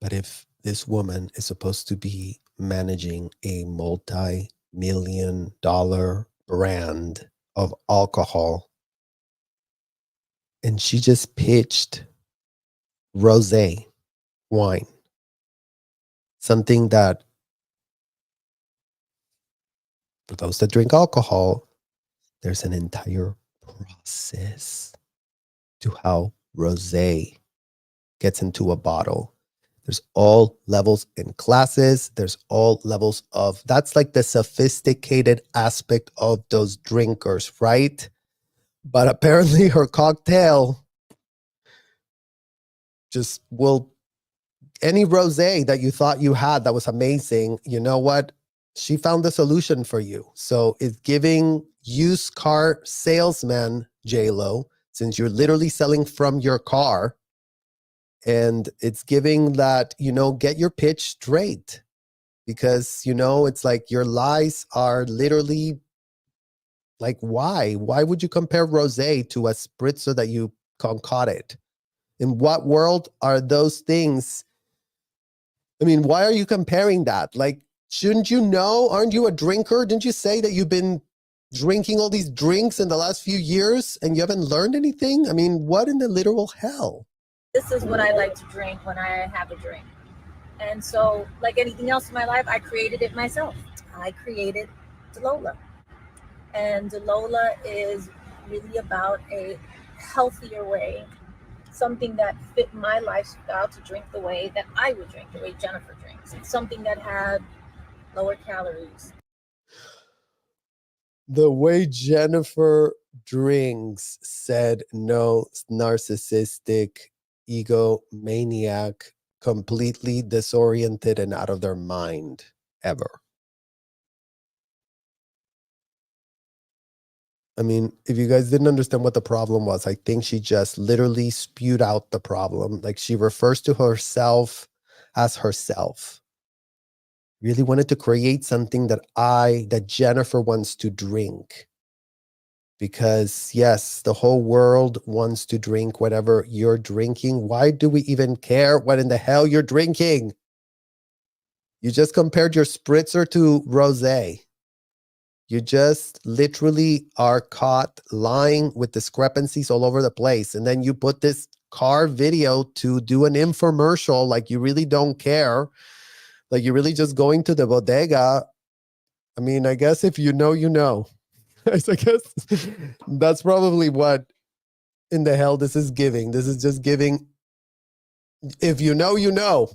But if this woman is supposed to be managing a multi-million-dollar brand of alcohol, and she just pitched rosé wine, something that, for those that drink alcohol, there's an entire process to how rosé gets into a bottle. There's all levels and classes. There's all levels of, that's like the sophisticated aspect of those drinkers, right? But apparently her cocktail just will, any rosé that you thought you had that was amazing, you know what? She found the solution for you. So it's giving used car salesman, JLo, since you're literally selling from your car. And it's giving that, get your pitch straight. Because, it's like your lies are literally like, why? Why would you compare rosé to a spritzer that you concocted? In what world are those things? I mean, why are you comparing that? Like, shouldn't you know? Aren't you a drinker? Didn't you say that you've been drinking all these drinks in the last few years and you haven't learned anything? I mean, what in the literal hell? This is what I like to drink when I have a drink. And so, like anything else in my life, I created it myself. I created Delola. And Delola is really about a healthier way, something that fit my lifestyle to drink the way that I would drink, the way Jennifer drinks. It's something that had lower calories. The way Jennifer drinks, said no narcissistic egomaniac, completely disoriented and out of their mind ever. I mean, if you guys didn't understand what the problem was, I think she just literally spewed out the problem. Like, she refers to herself as herself. Really wanted to create something that Jennifer wants to drink. Because yes, the whole world wants to drink whatever you're drinking. Why do we even care what in the hell you're drinking? You just compared your spritzer to rosé. You just literally are caught lying with discrepancies all over the place. And then you put this car video to do an infomercial like you really don't care. Like you're really just going to the bodega. I mean, I guess if you know, you know. I guess that's probably what in the hell this is giving. This is just giving, if you know, you know.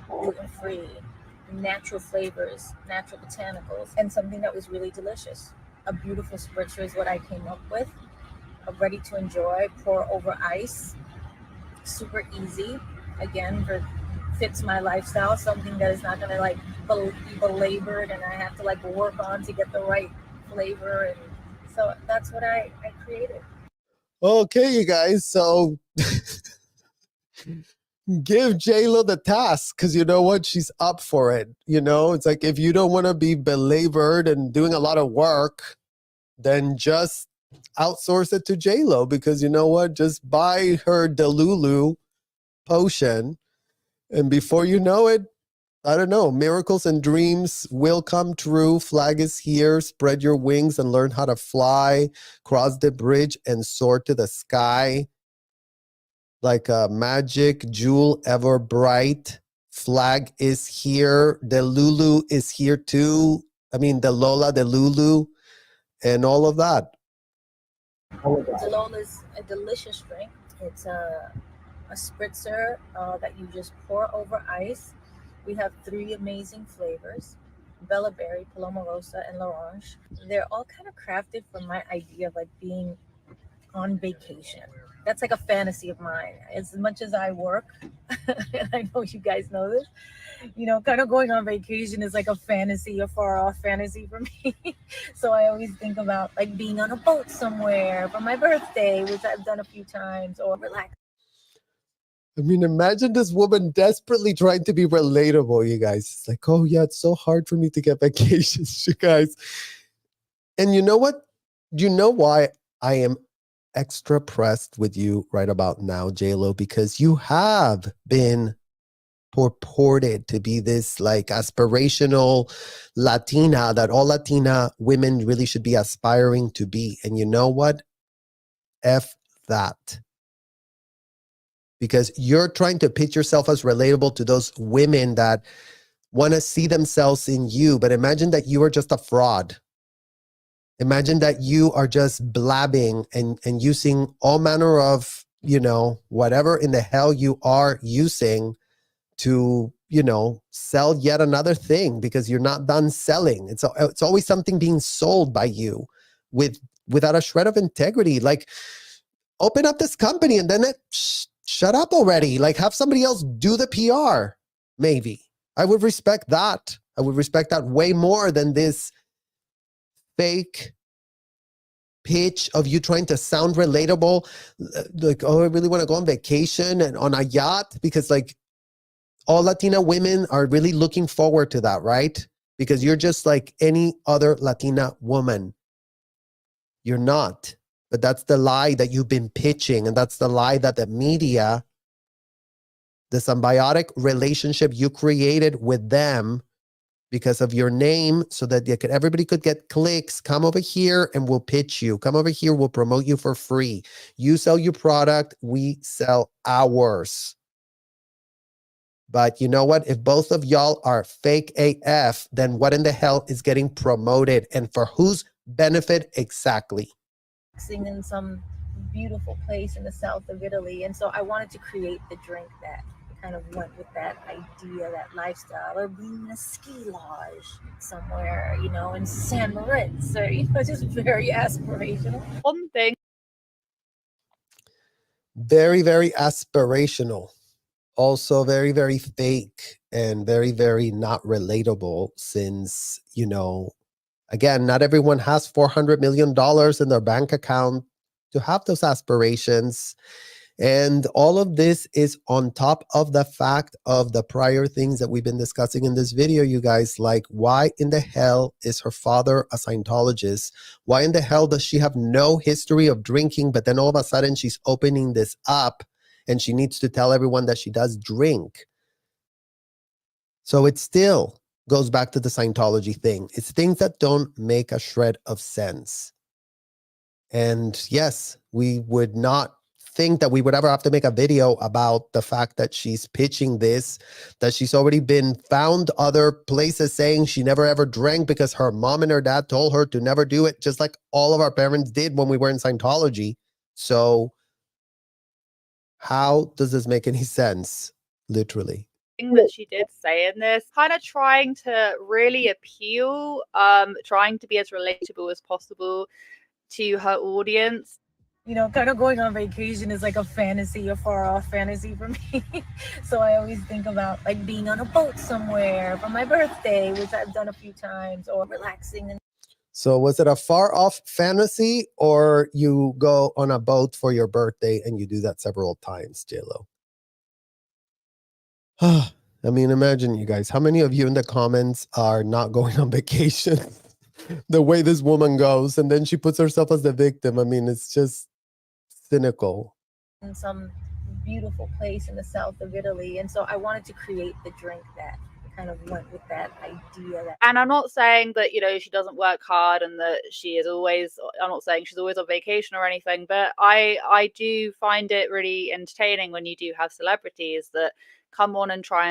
Gluten-free, natural flavors, natural botanicals, and something that was really delicious. A beautiful spritzer is what I came up with. Ready to enjoy, pour over ice. Super easy. Again, fits my lifestyle. Something that is not going to be belabored and I have to work on to get the right flavor. And so that's what I created. Okay, you guys. So give JLo the task, because you know what? She's up for it. It's like, if you don't want to be belabored and doing a lot of work, then just outsource it to JLo, because you know what? Just buy her Delulu potion, and before you know it, I don't know, miracles and dreams will come true. Flag is here. Spread your wings and learn how to fly, cross the bridge and soar to the sky. Like a magic jewel ever bright. Flag is here. The Lulu is here too. I mean, the Lola, the Lulu, and all of that. Delola is a delicious drink. It's a spritzer that you just pour over ice. We have 3 amazing flavors: Bella Berry, Paloma Rosa, and L'Orange. They're all kind of crafted from my idea of being on vacation. That's like a fantasy of mine. As much as I work, and I know you guys know this, kind of going on vacation is like a fantasy, a far off fantasy for me. So I always think about being on a boat somewhere for my birthday, which I've done a few times, or relax. I mean, imagine this woman desperately trying to be relatable, you guys. It's like, oh yeah, it's so hard for me to get vacations, you guys. And you know what? You know why I am extra pressed with you right about now, JLo? Because you have been purported to be this aspirational Latina that all Latina women really should be aspiring to be. And you know what? F that. Because you're trying to pitch yourself as relatable to those women that want to see themselves in you. But imagine that you are just a fraud. Imagine that you are just blabbing and using all manner of, whatever in the hell you are using to, sell yet another thing, because you're not done selling. It's always something being sold by you without a shred of integrity. Open up this company and then shut up already. Like, have somebody else do the PR, maybe. I would respect that. I would respect that way more than this fake pitch of you trying to sound relatable. Like, oh, I really want to go on vacation and on a yacht, because like all Latina women are really looking forward to that, right? Because you're just like any other Latina woman. You're not. But that's the lie that you've been pitching. And that's the lie that the media, the symbiotic relationship you created with them because of your name, so that everybody could get clicks. Come over here and we'll pitch you. Come over here, we'll promote you for free. You sell your product, we sell ours. But you know what? If both of y'all are fake AF, then what in the hell is getting promoted, and for whose benefit exactly? In some beautiful place in the south of Italy. And so I wanted to create the drink that kind of went with that idea, that lifestyle, or being in a ski lodge somewhere, you know, in San Moritz, or, you know, just very aspirational. One thing. Very, very aspirational. Also very, very fake and very, very not relatable, since, you know, again, not everyone has $400 million in their bank account to have those aspirations. And all of this is on top of the fact of the prior things that we've been discussing in this video, you guys. Like, why in the hell is her father a Scientologist? Why in the hell does she have no history of drinking, but then all of a sudden she's opening this up and she needs to tell everyone that she does drink? So it still goes back to the Scientology thing. It's things that don't make a shred of sense. And yes, we would not think that we would ever have to make a video about the fact that she's pitching this, that she's already been found other places saying she never ever drank because her mom and her dad told her to never do it, just like all of our parents did when we were in Scientology. So how does this make any sense? Literally. That she did say in this, kind of trying to really appeal, trying to be as relatable as possible to her audience. You know, kind of going on vacation is like a fantasy, a far off fantasy for me. So I always think about like being on a boat somewhere for my birthday, which I've done a few times, or relaxing. So was it a far off fantasy, or you go on a boat for your birthday and you do that several times, JLo? I mean, imagine, you guys, how many of you in the comments are not going on vacation the way this woman goes, and then she puts herself as the victim? I mean, it's just cynical. In some beautiful place in the south of Italy. And so I wanted to create the drink that kind of went with that idea. And I'm not saying that, you know, she doesn't work hard and that she is always, I'm not saying she's always on vacation or anything, but I do find it really entertaining when you do have celebrities that come on and try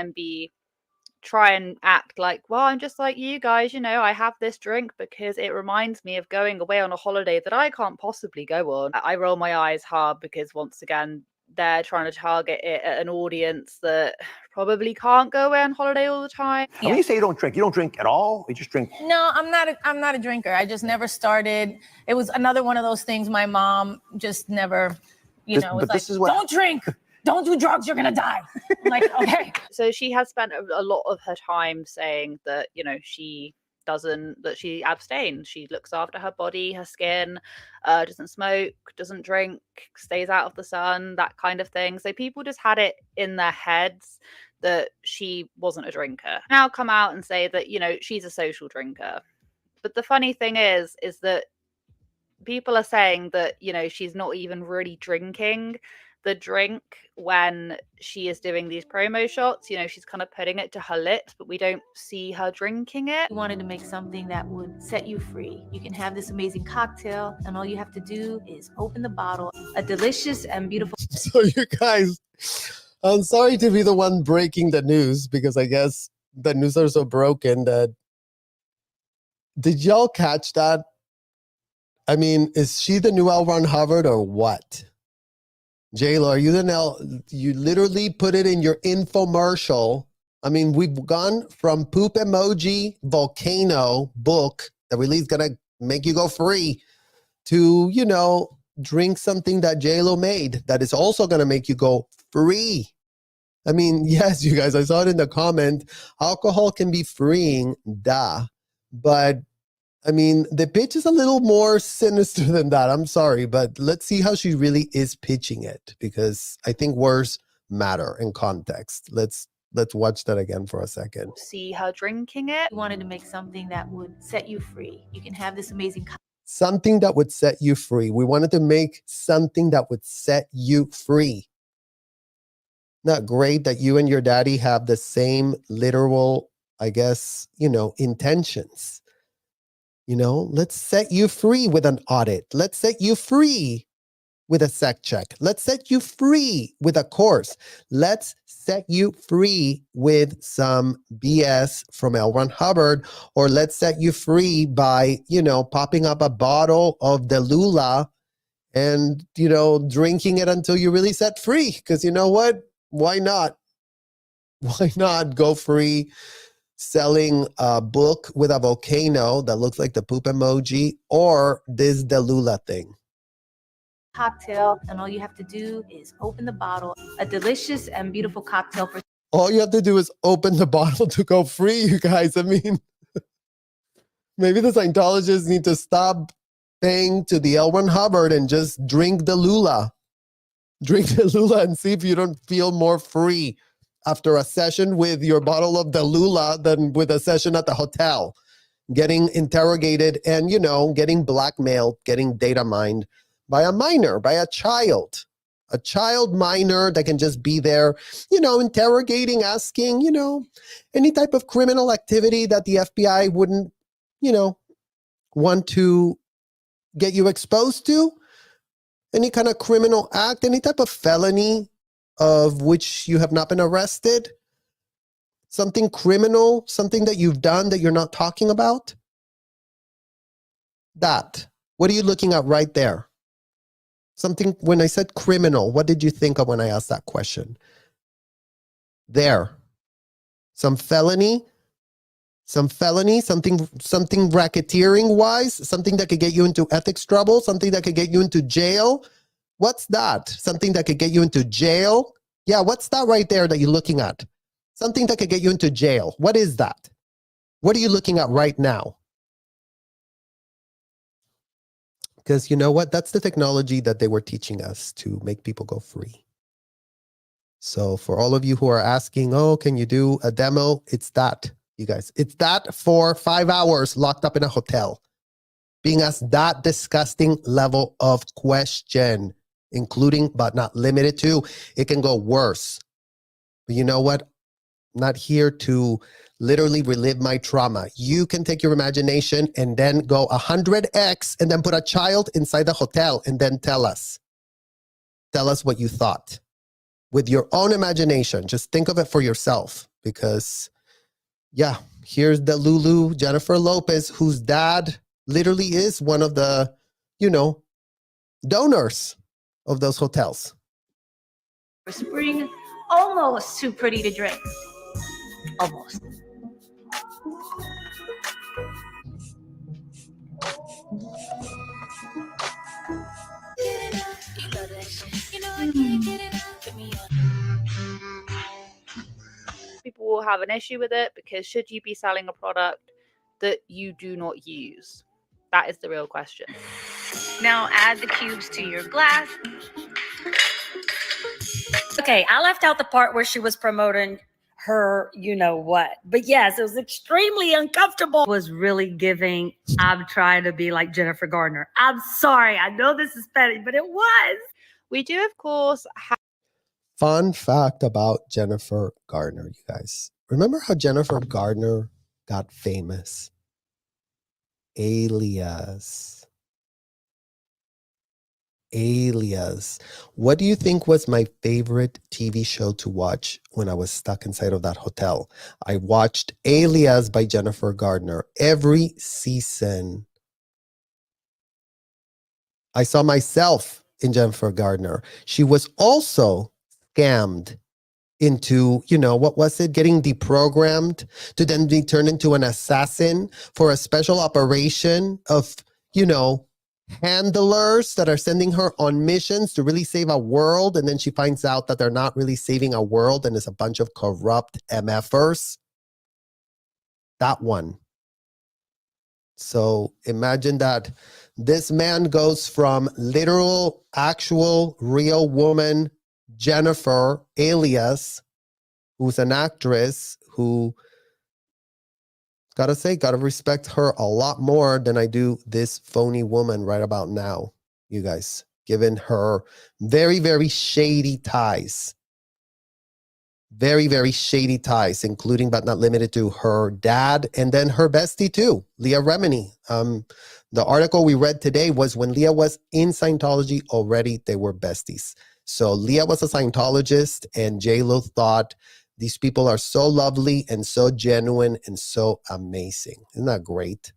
and act like, well, I'm just like you guys, you know, I have this drink because it reminds me of going away on a holiday that I can't possibly go on. I roll my eyes hard because, once again, they're trying to target it at an audience that probably can't go away on holiday all the time. And when you say you don't drink at all? You just drink? No, I'm not a drinker. I just never started. It was another one of those things my mom just never, was like, don't drink. Don't do drugs, you're gonna die. I'm like, okay. So she has spent a lot of her time saying that, you know, she abstains. She looks after her body, her skin, doesn't smoke, doesn't drink, stays out of the sun, that kind of thing. So people just had it in their heads that she wasn't a drinker. Now come out and say that, you know, she's a social drinker. But the funny thing is that people are saying that, you know, she's not even really drinking the drink when she is doing these promo shots. You know, she's kind of putting it to her lips, but we don't see her drinking it. We wanted to make something that would set you free. You can have this amazing cocktail, and all you have to do is open the bottle. A delicious and beautiful. So you guys, I'm sorry to be the one breaking the news, because I guess the news are so broken that. Did y'all catch that? I mean, is she the new L. Ron Hubbard or what? JLo, are you you literally put it in your infomercial. I mean, we've gone from poop emoji volcano book that really is going to make you go free to, you know, drink something that JLo made that is also going to make you go free. I mean, yes, you guys, I saw it in the comment. Alcohol can be freeing, duh. But I mean, the pitch is a little more sinister than that. I'm sorry, but let's see how she really is pitching it, because I think words matter in context. Let's watch that again for a second. See her drinking it. We wanted to make something that would set you free. You can have this amazing Something that would set you free. We wanted to make something that would set you free. Not great that you and your daddy have the same literal, I guess, intentions. Let's set you free with an audit. Let's set you free with a sec check. Let's set you free with a course. Let's set you free with some BS from L. Ron Hubbard, or let's set you free by, popping up a bottle of Delola and, drinking it until you're really set free. Because you know what? Why not? Why not go free selling a book with a volcano that looks like the poop emoji, or this Delola thing? cocktail, and all you have to do is open the bottle. A delicious and beautiful cocktail for All you have to do is open the bottle to go free, you guys. I mean, maybe the Scientologists need to stop paying to the L. Ron Hubbard and just drink Delola. Drink Delola and see if you don't feel more free after a session with your bottle of Delola than with a session at the hotel. Getting interrogated and, getting blackmailed, getting data mined by a minor, by a child minor that can just be there, interrogating, asking, any type of criminal activity that the FBI wouldn't, want to get you exposed to. Any kind of criminal act, any type of felony of which you have not been arrested. Something criminal, something that you've done that you're not talking about. That. What are you looking at right there? Something, when I said criminal, what did you think of when I asked that question? There. Some felony, something racketeering wise, something that could get you into ethics trouble, something that could get you into jail. What's that? Something that could get you into jail? Yeah, what's that right there that you're looking at? Something that could get you into jail. What is that? What are you looking at right now? Because you know what? That's the technology that they were teaching us to make people go free. So for all of you who are asking, oh, can you do a demo? It's that, you guys. It's that for 5 hours locked up in a hotel. Being asked that disgusting level of question, including but not limited to, it can go worse. But you know what? I'm not here to literally relive my trauma. You can take your imagination and then go 100x and then put a child inside the hotel and then tell us what you thought with your own imagination. Just think of it for yourself, because yeah, here's the Lulu, Jennifer Lopez, whose dad literally is one of the, donors of those hotels. spring, almost too pretty to drink. Almost. People will have an issue with it, because should you be selling a product that you do not use? That is the real question. Now add the cubes to your glass. Okay, I left out the part where she was promoting her, what. But yes, it was extremely uncomfortable. It was really giving, I'm trying to be like Jennifer Gardner. I'm sorry, I know this is petty, but it was. We do, of course, have Fun fact about Jennifer Gardner, you guys. Remember how Jennifer Gardner got famous? Alias. What do you think was my favorite TV show to watch when I was stuck inside of that hotel? I watched Alias by Jennifer Gardner every season. I saw myself in Jennifer Gardner. She was also scammed into, what was it? Getting deprogrammed to then be turned into an assassin for a special operation of, handlers that are sending her on missions to really save a world, and then she finds out that they're not really saving a world and it's a bunch of corrupt MFers. That one. So imagine that this man goes from literal, actual, real woman Jennifer, alias, who's an actress who, gotta respect her a lot more than I do this phony woman right about now, you guys, given her very, very shady ties. Very, very shady ties, including but not limited to her dad and then her bestie too, Leah Remini. The article we read today was when Leah was in Scientology already, they were besties. So Leah was a Scientologist and JLo thought these people are so lovely and so genuine and so amazing. Isn't that great?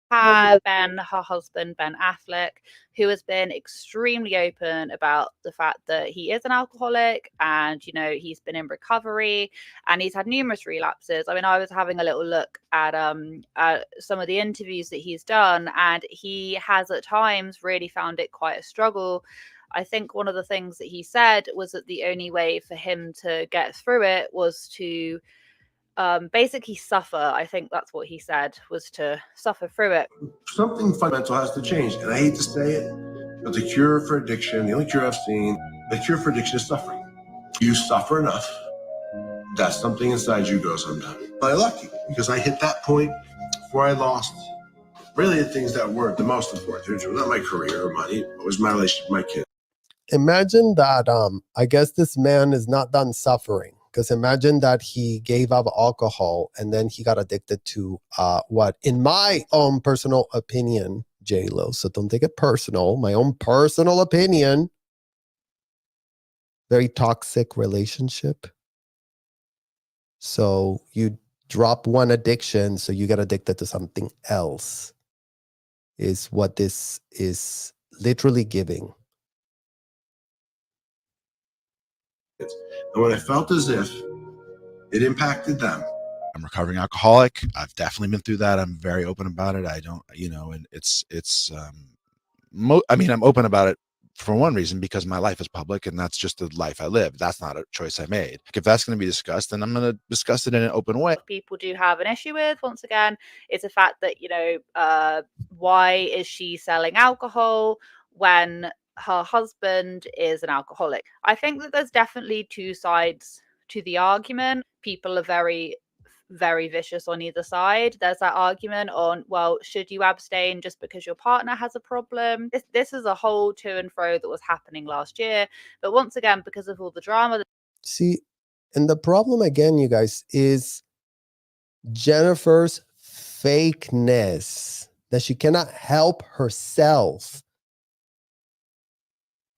Have Ben, her husband, Ben Affleck, who has been extremely open about the fact that he is an alcoholic and, you know, he's been in recovery and he's had numerous relapses. I mean, I was having a little look at some of the interviews that he's done, and he has at times really found it quite a struggle. I think one of the things that he said was that the only way for him to get through it was to basically suffer. I think that's what he said, was to suffer through it. Something fundamental has to change. And I hate to say it, but the cure for addiction, the only cure I've seen, the cure for addiction is suffering. You suffer enough that something inside you goes undone. I'm lucky because I hit that point where I lost really the things that were the most important. It was not my career or money, it was my relationship with my kids. Imagine that I guess this man is not done suffering. Because imagine that he gave up alcohol and then he got addicted to what, in my own personal opinion, JLo, so don't take it personal, my own personal opinion, very toxic relationship. So you drop one addiction, so you get addicted to something else, is what this is literally giving. And when I felt as if it impacted them. I'm a recovering alcoholic. I've definitely been through that. I'm very open about it. I don't, you know, and I mean, I'm open about it for one reason, because my life is public and that's just the life I live. That's not a choice I made. If that's going to be discussed, then I'm going to discuss it in an open way. People do have an issue with, once again, is the fact that, you know, why is she selling alcohol when her husband is an alcoholic? I think that there's definitely two sides to the argument. People are very, very vicious on either side. There's that argument on, well, should you abstain just because your partner has a problem? This is a whole to and fro that was happening last year. But once again, because of all the drama. See, and the problem again, you guys, is Jennifer's fakeness, that she cannot help herself.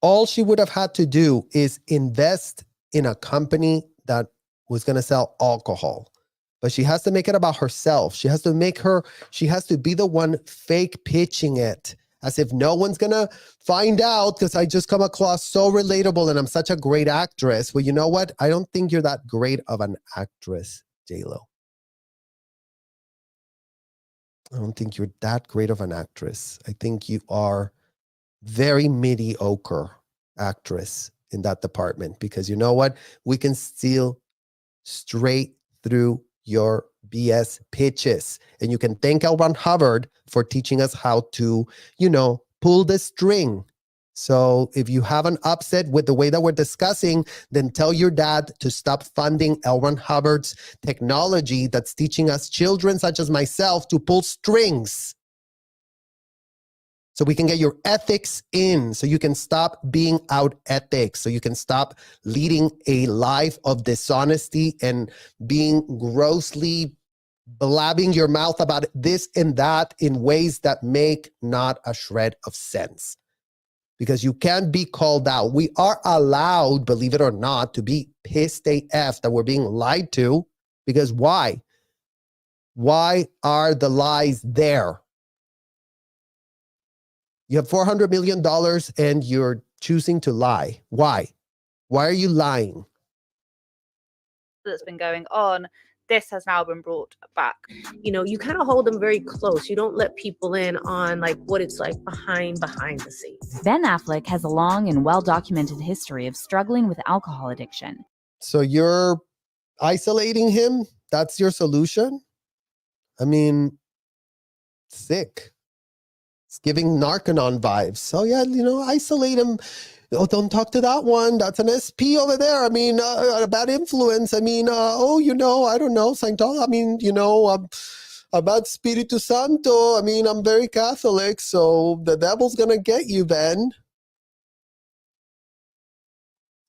All she would have had to do is invest in a company that was going to sell alcohol. But she has to make it about herself. She has to be the one fake pitching it as if no one's going to find out because I just come across so relatable and I'm such a great actress. Well, you know what? I don't think you're that great of an actress, JLo. I don't think you're that great of an actress. I think you are very mediocre actress in that department, because you know what? We can steal straight through your BS pitches. And you can thank L. Ron Hubbard for teaching us how to, you know, pull the string. So if you have an upset with the way that we're discussing, then tell your dad to stop funding L. Ron Hubbard's technology that's teaching us children such as myself to pull strings. So we can get your ethics in, so you can stop being out ethics, so you can stop leading a life of dishonesty and being grossly blabbing your mouth about this and that in ways that make not a shred of sense. Because you can't be called out. We are allowed, believe it or not, to be pissed AF that we're being lied to. Because why? Why are the lies there? You have $400 million and you're choosing to lie. Why? Why are you lying? That's been going on, this has now been brought back. You know, you kind of hold them very close. You don't let people in on like what it's like behind the scenes. Ben Affleck has a long and well-documented history of struggling with alcohol addiction. So you're isolating him? That's your solution? I mean, sick. It's giving Narcanon vibes. So yeah, you know, isolate him. Oh, don't talk to that one. That's an SP over there. I mean, a bad influence. I mean, oh, you know, I don't know, Scientology. I mean, you know, a bad Spiritu Santo. I mean, I'm very Catholic, so the devil's gonna get you, Ben.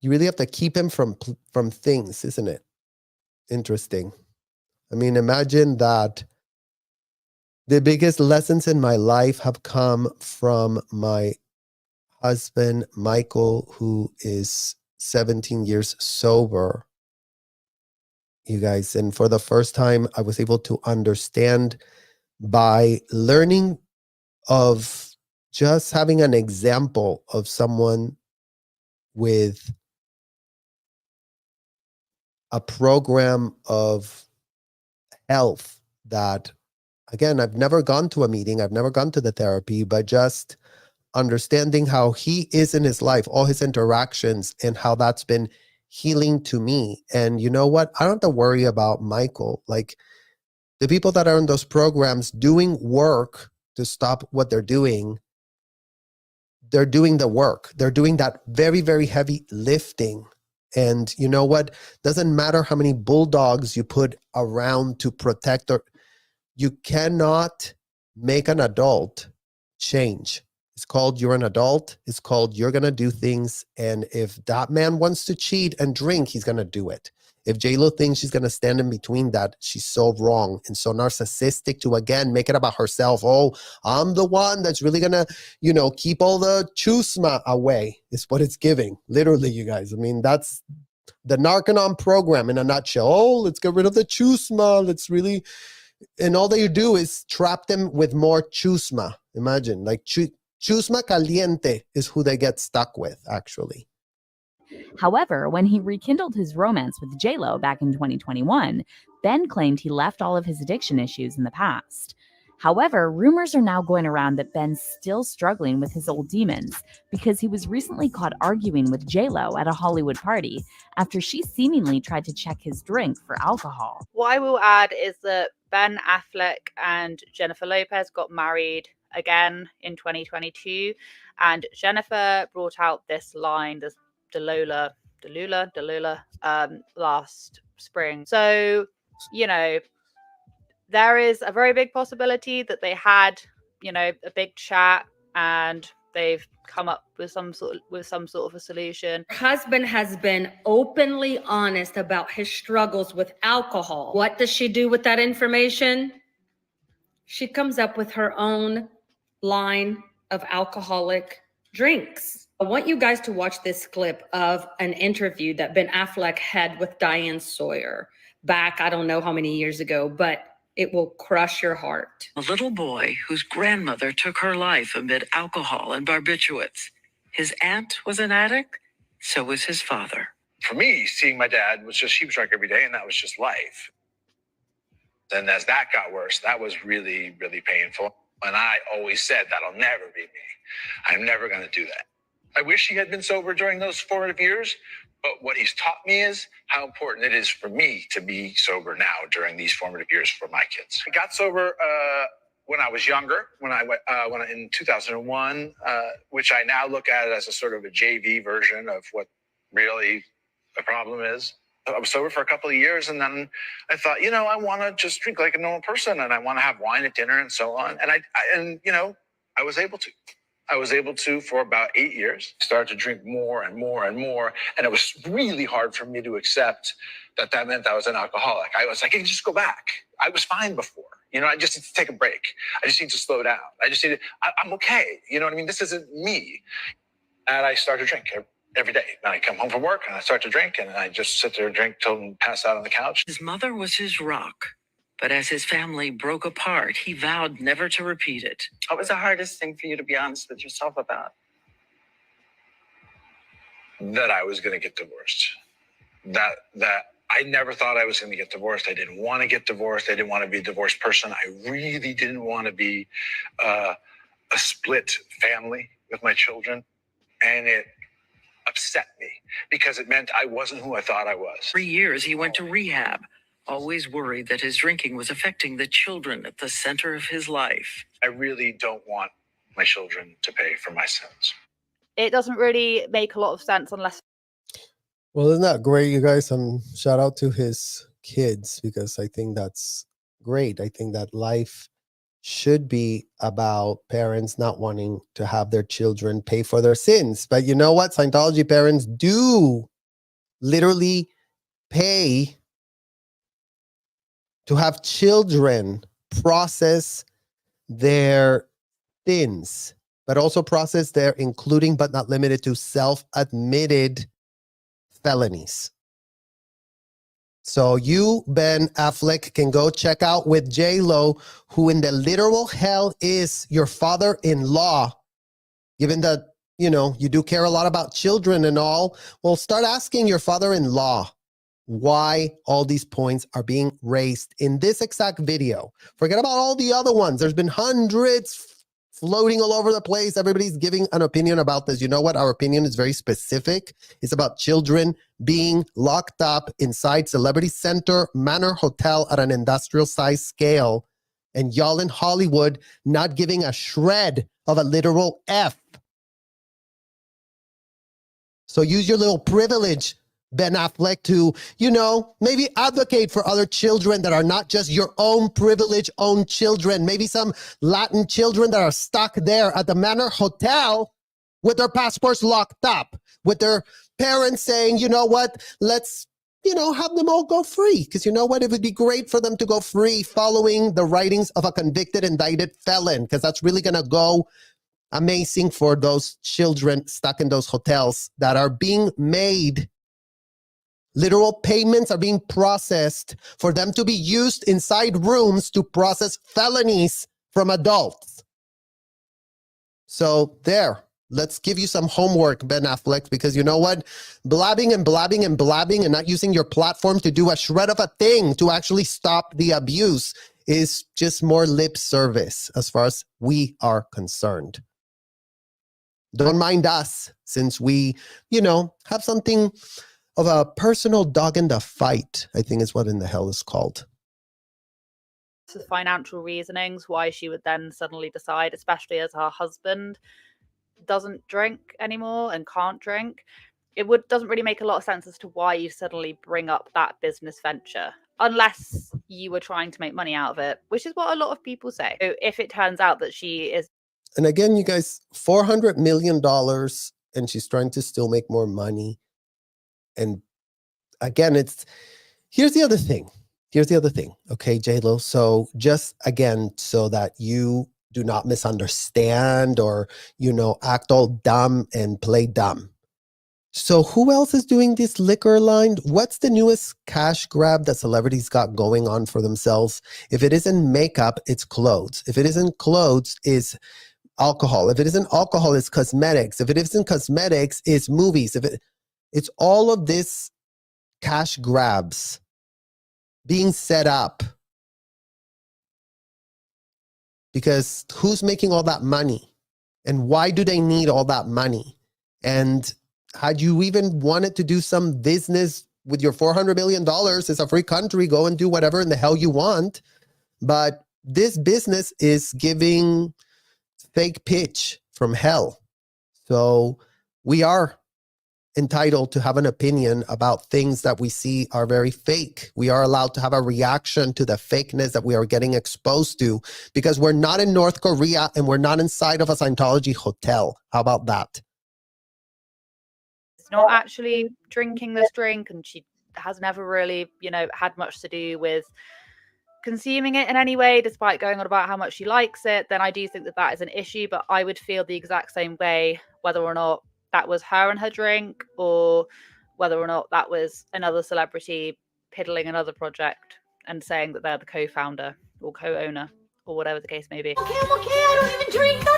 You really have to keep him from things, isn't it? Interesting. I mean, imagine that the biggest lessons in my life have come from my husband, Michael, who is 17 years sober. You guys, and for the first time, I was able to understand by learning of just having an example of someone with a program of health that, again, I've never gone to a meeting, I've never gone to the therapy, but just understanding how he is in his life, all his interactions, and how that's been healing to me. And you know what? I don't have to worry about Michael. Like, the people that are in those programs doing work to stop what they're doing the work. They're doing that very, very heavy lifting. And you know what? Doesn't matter how many bulldogs you put around to protect, or you cannot make an adult change. It's called you're an adult. It's called you're going to do things. And if that man wants to cheat and drink, he's going to do it. If JLo thinks she's going to stand in between that, she's so wrong and so narcissistic to, again, make it about herself. Oh, I'm the one that's really going to, you know, keep all the chusma away is what it's giving. Literally, you guys. I mean, that's the Narcanon program in a nutshell. Oh, let's get rid of the chusma. Let's really, and all that you do is trap them with more chusma. Imagine, like chusma caliente is who they get stuck with, actually. However, when he rekindled his romance with JLo back in 2021, Ben claimed he left all of his addiction issues in the past. However, rumors are now going around that Ben's still struggling with his old demons because he was recently caught arguing with JLo at a Hollywood party after she seemingly tried to check his drink for alcohol. What I will add is that Ben Affleck and Jennifer Lopez got married again in 2022, and Jennifer brought out this line, this Delola, last spring. So, you know, there is a very big possibility that they had, you know, a big chat and they've come up with some sort of a solution. Her husband has been openly honest about his struggles with alcohol. What does she do with that information? She comes up with her own line of alcoholic drinks. I want you guys to watch this clip of an interview that Ben Affleck had with Diane Sawyer back, I don't know how many years ago, but it will crush your heart. A little boy whose grandmother took her life amid alcohol and barbiturates. His aunt was an addict, so was his father. For me, seeing my dad was just, he was drunk every day, and that was just life. Then as that got worse, that was really, really painful. And I always said, that'll never be me. I'm never going to do that. I wish he had been sober during those formative years, but what he's taught me is how important it is for me to be sober now during these formative years for my kids. I got sober when I was younger, when I in 2001, which I now look at it as a sort of a JV version of what really the problem is. I was sober for a couple of years, and then I thought, you know, I want to just drink like a normal person, and I want to have wine at dinner and so on. And you know, I was able to. I was able to for about 8 years. Started to drink more and more and more, and it was really hard for me to accept that that meant I was an alcoholic. I was like, I can just go back. I was fine before. You know, I just need to take a break. I just need to slow down. I just need to, I'm okay. You know what I mean? This isn't me. And I started to drink every day. And I come home from work and I start to drink, and I just sit there and drink till I pass out on the couch. His mother was his rock, but as his family broke apart, he vowed never to repeat it. What was the hardest thing for you to be honest with yourself about? That I was going to get divorced. That I never thought I was going to get divorced. I didn't want to get divorced. I didn't want to be a divorced person. I really didn't want to be a split family with my children. And it upset me because it meant I wasn't who I thought I was. 3 years he went to rehab, always worried that his drinking was affecting the children at the center of his life. I really don't want my children to pay for my sins. It doesn't really make a lot of sense unless. Well, isn't that great, you guys? Shout out to his kids, because I think that's great. I think that life should be about parents not wanting to have their children pay for their sins. But you know what? Scientology parents do literally pay to have children process their sins, but also process their including but not limited to self-admitted felonies. So you, Ben Affleck, can go check out with JLo, who in the literal hell is your father-in-law, given that, you know, you do care a lot about children and all. Well, start asking your father-in-law why all these points are being raised in this exact video. Forget about all the other ones. There's been hundreds floating all over the place. Everybody's giving an opinion about this. You know what? Our opinion is very specific. It's about children being locked up inside Celebrity Center Manor Hotel at an industrial size scale, and y'all in Hollywood not giving a shred of a literal F. So use your little privilege, Ben Affleck, to, you know, maybe advocate for other children that are not just your own privilege, own children. Maybe some Latin children that are stuck there at the Manor Hotel with their passports locked up, with their parents saying, you know what, let's, you know, have them all go free. Because you know what, it would be great for them to go free following the writings of a convicted, indicted felon, because that's really going to go amazing for those children stuck in those hotels that are being made. Literal payments are being processed for them to be used inside rooms to process felonies from adults. So there, let's give you some homework, Ben Affleck, because you know what? Blabbing and blabbing and blabbing and not using your platform to do a shred of a thing to actually stop the abuse is just more lip service as far as we are concerned. Don't mind us, since we, you know, have something of a personal dog in the fight, I think is what in the hell is called. Financial reasonings why she would then suddenly decide, especially as her husband doesn't drink anymore and can't drink. Doesn't really make a lot of sense as to why you suddenly bring up that business venture, unless you were trying to make money out of it, which is what a lot of people say. So if it turns out that she is. And again, you guys, $400 million, and she's trying to still make more money. And again, here's the other thing. Okay, JLo. So just again, so that you do not misunderstand or, you know, act all dumb and play dumb. So who else is doing this liquor line? What's the newest cash grab that celebrities got going on for themselves? If it isn't makeup, it's clothes. If it isn't clothes, it's alcohol. If it isn't alcohol, it's cosmetics. If it isn't cosmetics, it's movies. It's all of this cash grabs being set up. Because who's making all that money? And why do they need all that money? And had you even wanted to do some business with your $400 million, it's a free country, go and do whatever in the hell you want. But this business is giving fake pitch from hell. So we are entitled to have an opinion about things that we see are very fake. We are allowed to have a reaction to the fakeness that we are getting exposed to, because we're not in North Korea and we're not inside of a Scientology hotel. How about that? It's not actually drinking this drink, and she has never really, you know, had much to do with consuming it in any way, despite going on about how much she likes it, then I do think that that is an issue. But I would feel the exact same way whether or not that was her and her drink, or whether or not that was another celebrity piddling another project and saying that they're the co-founder or co-owner or whatever the case may be. Okay, I don't even drink. No.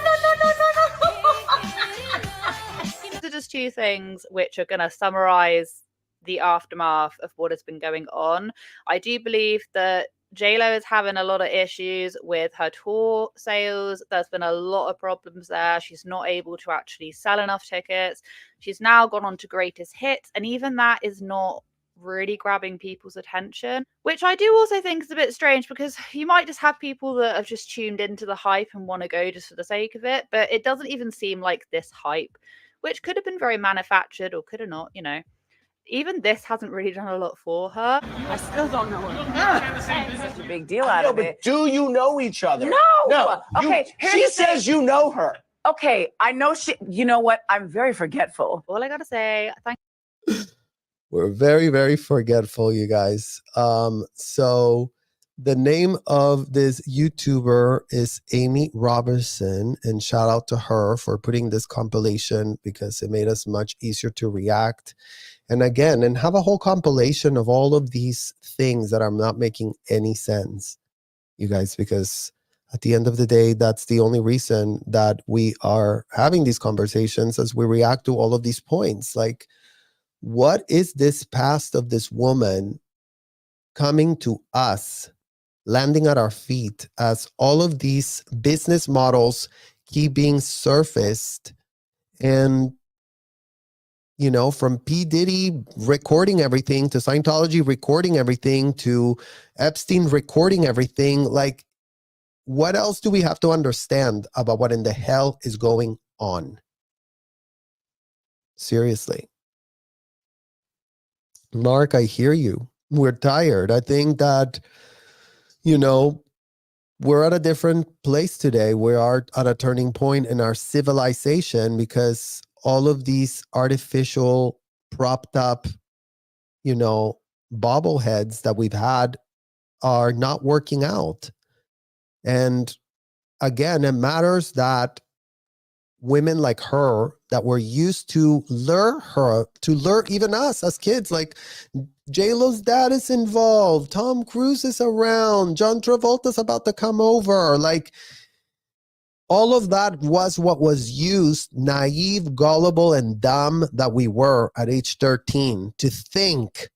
These are just two things which are going to summarize the aftermath of what has been going on. I do believe that JLo is having a lot of issues with her tour sales. There's been a lot of problems there. She's not able to actually sell enough tickets. She's now gone on to Greatest Hits, and even that is not really grabbing people's attention, which I do also think is a bit strange, because you might just have people that have just tuned into the hype and want to go just for the sake of it, but it doesn't even seem like this hype, which could have been very manufactured or could have not, you know. Even this hasn't really done a lot for her. I still don't know her. Such a big deal out of but it. do you know each other? No. Okay. She says you know her. Okay, I know she. You know what? I'm very forgetful. All I gotta say, thank. We're very, very forgetful, you guys. So the name of this YouTuber is Amy Robertson, and shout out to her for putting this compilation, because it made us much easier to react. And again, and have a whole compilation of all of these things that are not making any sense, you guys, because at the end of the day, that's the only reason that we are having these conversations, as we react to all of these points. Like, what is this past of this woman coming to us, landing at our feet, as all of these business models keep being surfaced? And, you know, from P. Diddy recording everything, to Scientology recording everything, to Epstein recording everything, like, what else do we have to understand about what in the hell is going on? Seriously. Mark, I hear you. We're tired. I think that, you know, we're at a different place today. We are at a turning point in our civilization, because all of these artificial, propped up, you know, bobbleheads that we've had are not working out. And again, it matters that women like her, that were used to lure even us as kids, like JLo's dad is involved, Tom Cruise is around, John Travolta's about to come over, like all of that was what was used, naive, gullible, and dumb that we were at age 13, to think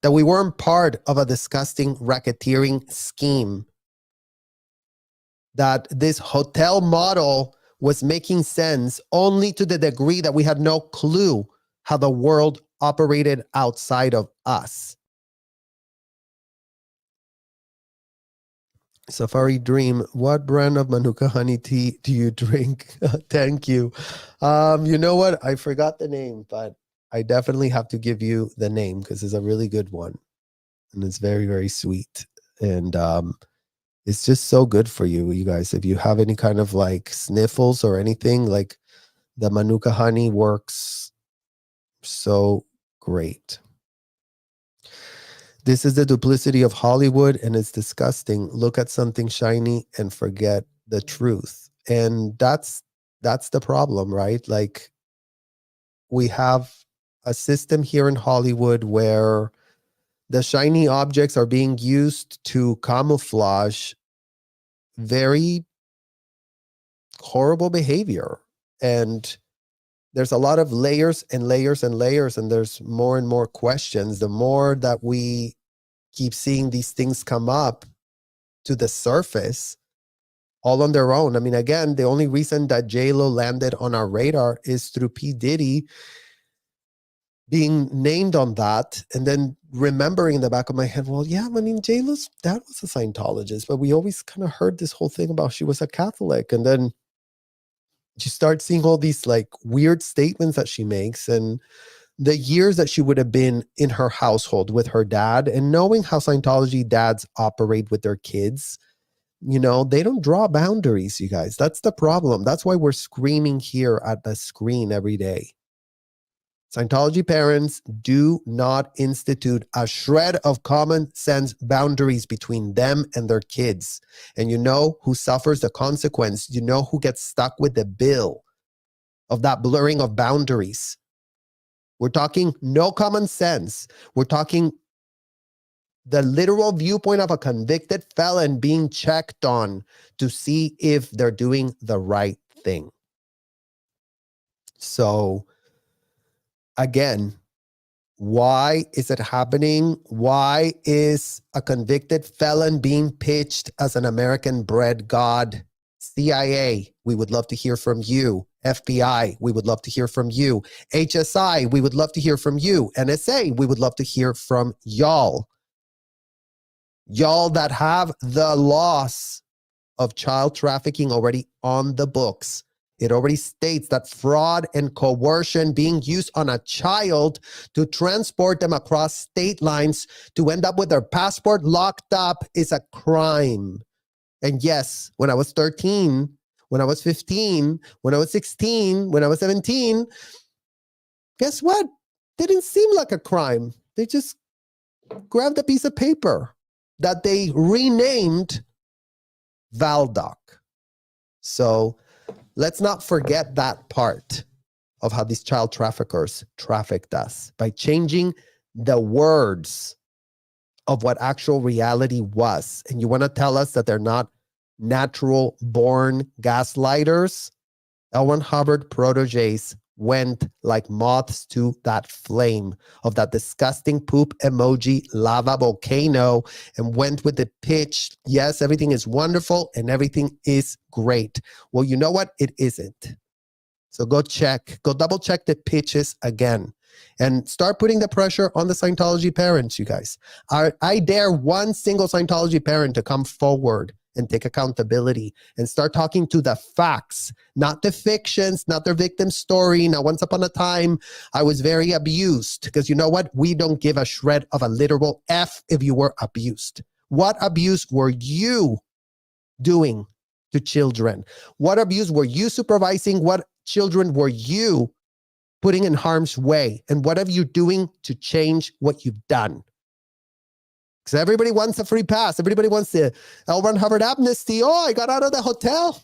that we weren't part of a disgusting racketeering scheme, that this hotel model was making sense only to the degree that we had no clue how the world operated outside of us. Safari Dream, what brand of Manuka honey tea do you drink? Thank you. You know what? I forgot the name, but I definitely have to give you the name, because it's a really good one. And it's very, very sweet. And it's just so good for you, you guys. If you have any kind of like sniffles or anything, like the Manuka honey works so great. This is the duplicity of Hollywood, and it's disgusting. Look at something shiny and forget the truth. And that's the problem, right? Like, we have a system here in Hollywood where the shiny objects are being used to camouflage very horrible behavior. And there's a lot of layers and layers and layers, and there's more and more questions. The more that we keep seeing these things come up to the surface, all on their own. I mean, again, the only reason that JLo landed on our radar is through P. Diddy being named on that, and then remembering in the back of my head, well, yeah, I mean, JLo's dad was a Scientologist, but we always kind of heard this whole thing about she was a Catholic. And then you start seeing all these like weird statements that she makes, and the years that she would have been in her household with her dad, and knowing how Scientology dads operate with their kids. You know, they don't draw boundaries, you guys. That's the problem. That's why we're screaming here at the screen every day. Scientology parents do not institute a shred of common sense boundaries between them and their kids. And you know who suffers the consequence. You know who gets stuck with the bill of that blurring of boundaries. We're talking no common sense. We're talking the literal viewpoint of a convicted felon being checked on to see if they're doing the right thing. So, again, Why is it happening? Why is a convicted felon being pitched as an American-bred god? CIA, we would love to hear from you. FBI, we would love to hear from you. HSI, we would love to hear from you. NSA, we would love to hear from y'all. Y'all that have the loss of child trafficking already on the books. It already states that fraud and coercion being used on a child to transport them across state lines to end up with their passport locked up is a crime. And yes, when I was 13, when I was 15, when I was 16, when I was 17, guess what? Didn't seem like a crime. They just grabbed a piece of paper that they renamed Valdoc. So let's not forget that part of how these child traffickers trafficked us by changing the words of what actual reality was. And you want to tell us that they're not natural born gaslighters? L. Ron Hubbard proteges went like moths to that flame of that disgusting poop emoji lava volcano and went with the pitch. Yes, everything is wonderful and everything is great. Well, you know what? It isn't. So go double check the pitches again and start putting the pressure on the Scientology parents, you guys. I dare one single Scientology parent to come forward and take accountability and start talking to the facts, not the fictions, not their victim story. Now, once upon a time, I was very abused because you know what? We don't give a shred of a literal F if you were abused. What abuse were you doing to children? What abuse were you supervising? What children were you putting in harm's way? And what are you doing to change what you've done? Because everybody wants a free pass. Everybody wants the L. Ron Hubbard amnesty. Oh, I got out of the hotel.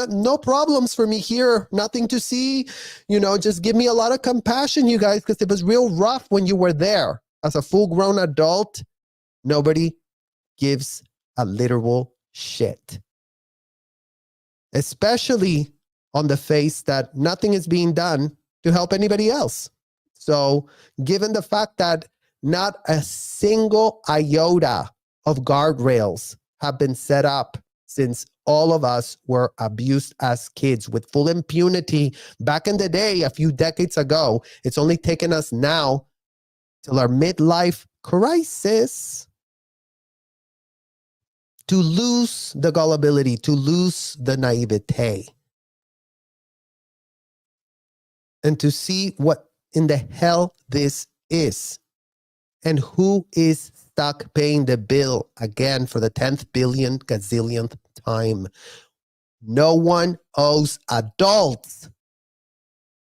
No problems for me here. Nothing to see. You know, just give me a lot of compassion, you guys, because it was real rough when you were there. As a full-grown adult, nobody gives a literal shit. Especially on the face that nothing is being done to help anybody else. So given the fact that not a single iota of guardrails have been set up since all of us were abused as kids with full impunity back in the day, a few decades ago. It's only taken us now till our midlife crisis to lose the gullibility, to lose the naivete, and to see what in the hell this is. And who is stuck paying the bill again for the 10th billion gazillionth time? No one owes adults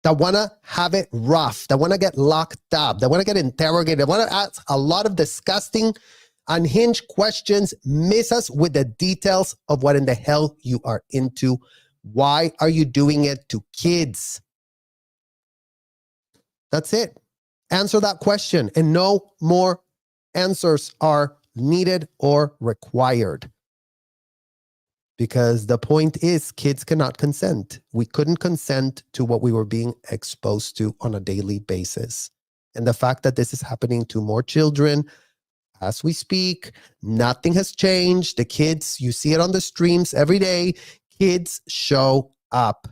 that want to have it rough, that want to get locked up, that want to get interrogated, that want to ask a lot of disgusting, unhinged questions, miss us with the details of what in the hell you are into. Why are you doing it to kids? That's it. Answer that question, and no more answers are needed or required. Because the point is, kids cannot consent. We couldn't consent to what we were being exposed to on a daily basis. And the fact that this is happening to more children as we speak, nothing has changed. The kids, you see it on the streams every day, kids show up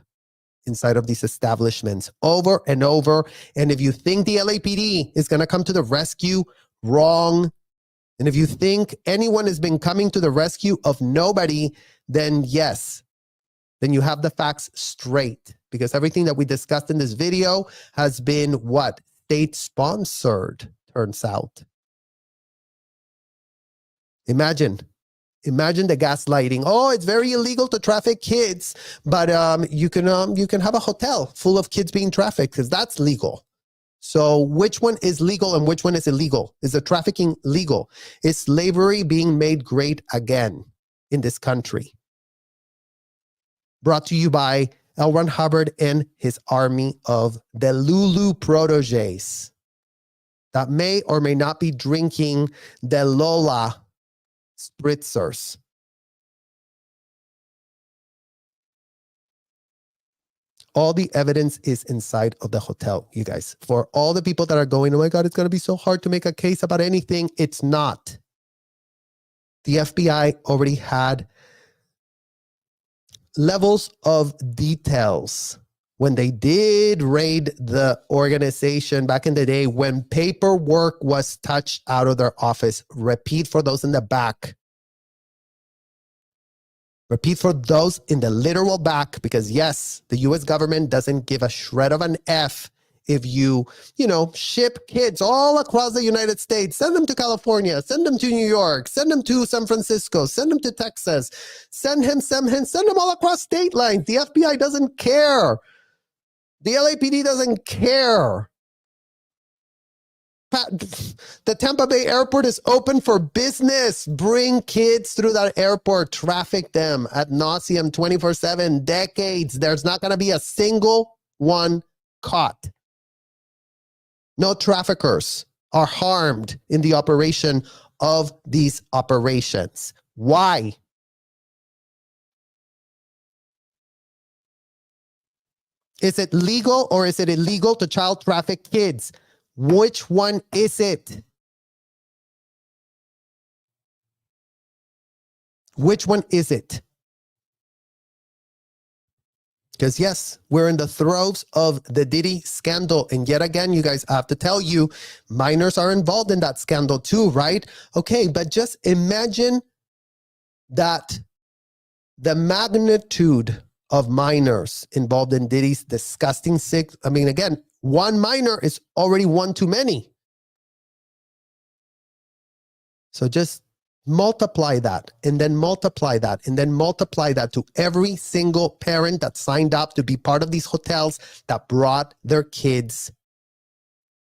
inside of these establishments over and over. And if you think the LAPD is going to come to the rescue, wrong. And if you think anyone has been coming to the rescue of nobody, then yes, then you have the facts straight. Because everything that we discussed in this video has been what? State-sponsored, turns out. Imagine the gaslighting. Oh, it's very illegal to traffic kids, but you can have a hotel full of kids being trafficked because that's legal. So which one is legal and which one is illegal? Is the trafficking legal? Is slavery being made great again in this country? Brought to you by L. Ron Hubbard and his army of Delulu proteges that may or may not be drinking Delola spritzers. All the evidence is inside of the hotel, you guys. For all the people that are going, oh my God, it's going to be so hard to make a case about anything. It's not. The FBI already had levels of details when they did raid the organization back in the day when paperwork was touched out of their office. Repeat for those in the back. Repeat for those in the literal back, because yes, the US government doesn't give a shred of an F if you ship kids all across the United States, send them to California, send them to New York, send them to San Francisco, send them to Texas, send them all across state lines. The FBI doesn't care. The LAPD doesn't care. The Tampa Bay airport is open for business. Bring kids through that airport, traffic them ad nauseum 24/7, decades. There's not going to be a single one caught. No traffickers are harmed in the operation of these operations. Why? Is it legal or is it illegal to child traffic kids? Which one is it? Which one is it? Because yes, we're in the throes of the Diddy scandal. And yet again, you guys, I have to tell you, minors are involved in that scandal too, right? Okay, but just imagine that the magnitude of minors involved in Diddy's disgusting again, one minor is already one too many. So just multiply that and then multiply that and then multiply that to every single parent that signed up to be part of these hotels that brought their kids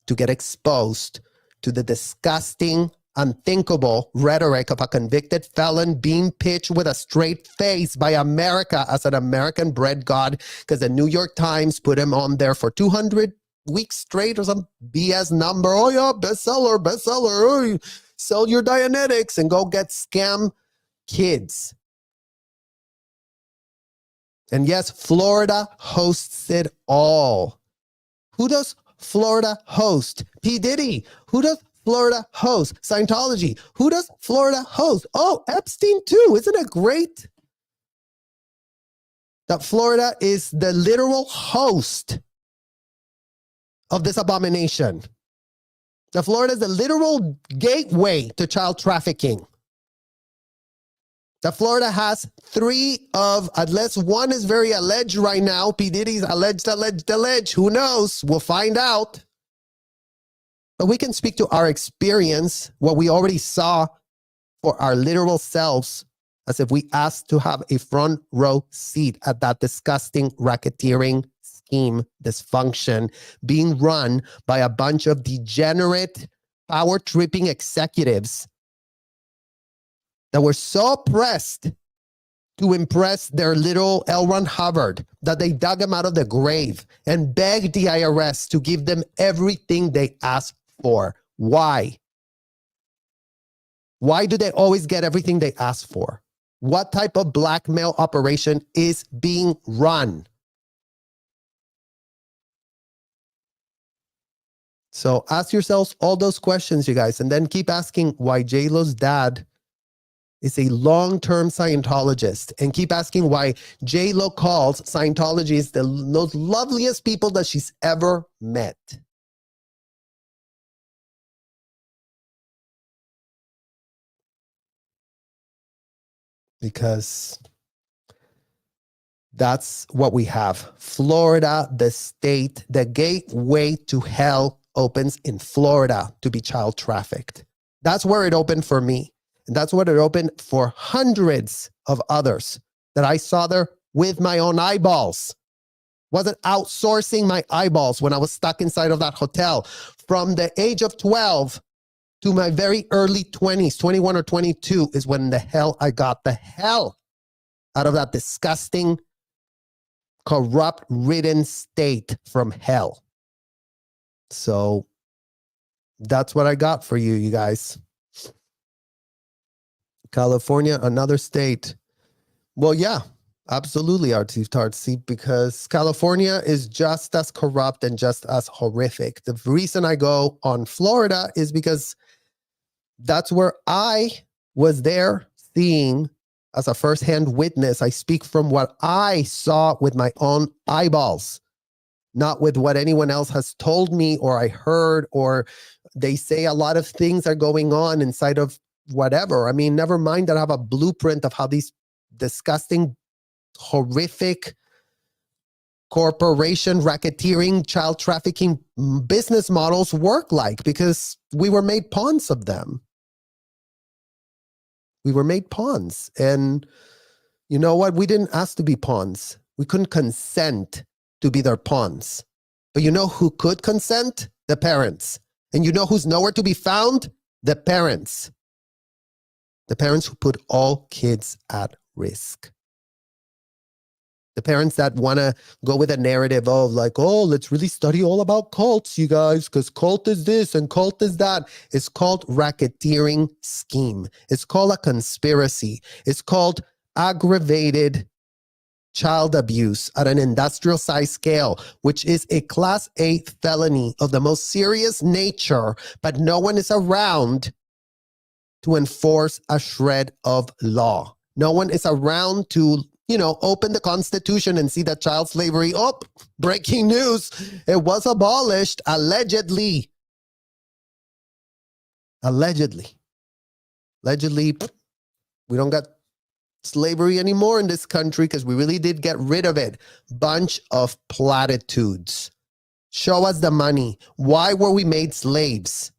to get exposed to the disgusting, unthinkable rhetoric of a convicted felon being pitched with a straight face by America as an American bread god, because the New York Times put him on there for 200 weeks straight or some BS number. Oh yeah, bestseller. Oh, sell your Dianetics and go get scam kids. And yes, Florida hosts it all. Who does Florida host? P. Diddy. Who does Florida host? Scientology. Who does Florida host? Oh, Epstein too. Isn't it great that Florida is the literal host of this abomination? That Florida is the literal gateway to child trafficking. That Florida has unless one is very alleged right now. P. Diddy's alleged. Who knows? We'll find out. But we can speak to our experience, what we already saw for our literal selves, as if we asked to have a front row seat at that disgusting racketeering scheme dysfunction being run by a bunch of degenerate, power-tripping executives that were so pressed to impress their little L. Ron Hubbard that they dug him out of the grave and begged the IRS to give them everything they asked for. Why? Why do they always get everything they ask for? What type of blackmail operation is being run? So ask yourselves all those questions, you guys, and then keep asking why JLo's dad is a long-term Scientologist, and keep asking why JLo calls Scientologists the most loveliest people that she's ever met. Because that's what we have. Florida, the state, the gateway to hell opens in Florida to be child trafficked. That's where it opened for me. And that's what it opened for hundreds of others that I saw there with my own eyeballs. Wasn't outsourcing my eyeballs when I was stuck inside of that hotel. From the age of 12 to my very early 20s, 21 or 22, is when the hell I got the hell out of that disgusting, corrupt-ridden state from hell. So that's what I got for you, you guys. California, another state. Well, yeah, Absolutely, artsy, because California is just as corrupt and just as horrific. The reason I go on Florida is because that's where I was there seeing as a firsthand witness. I speak from what I saw with my own eyeballs, not with what anyone else has told me or I heard, or they say a lot of things are going on inside of whatever. I mean, never mind that I have a blueprint of how these disgusting, horrific corporation racketeering, child trafficking business models work like, because we were made pawns of them. We were made pawns. And you know what? We didn't ask to be pawns. We couldn't consent to be their pawns. But you know who could consent? The parents. And you know who's nowhere to be found? The parents. The parents who put all kids at risk. The parents that want to go with a narrative of like, oh, let's really study all about cults, you guys, because cult is this and cult is that. It's called racketeering scheme. It's called a conspiracy. It's called aggravated child abuse at an industrial size scale, which is a Class A felony of the most serious nature, but no one is around to enforce a shred of law. No one is around to, open the Constitution and see that child slavery, breaking news, it was abolished, allegedly. Allegedly, we don't got slavery anymore in this country because we really did get rid of it. Bunch of platitudes. Show us the money. Why were we made slaves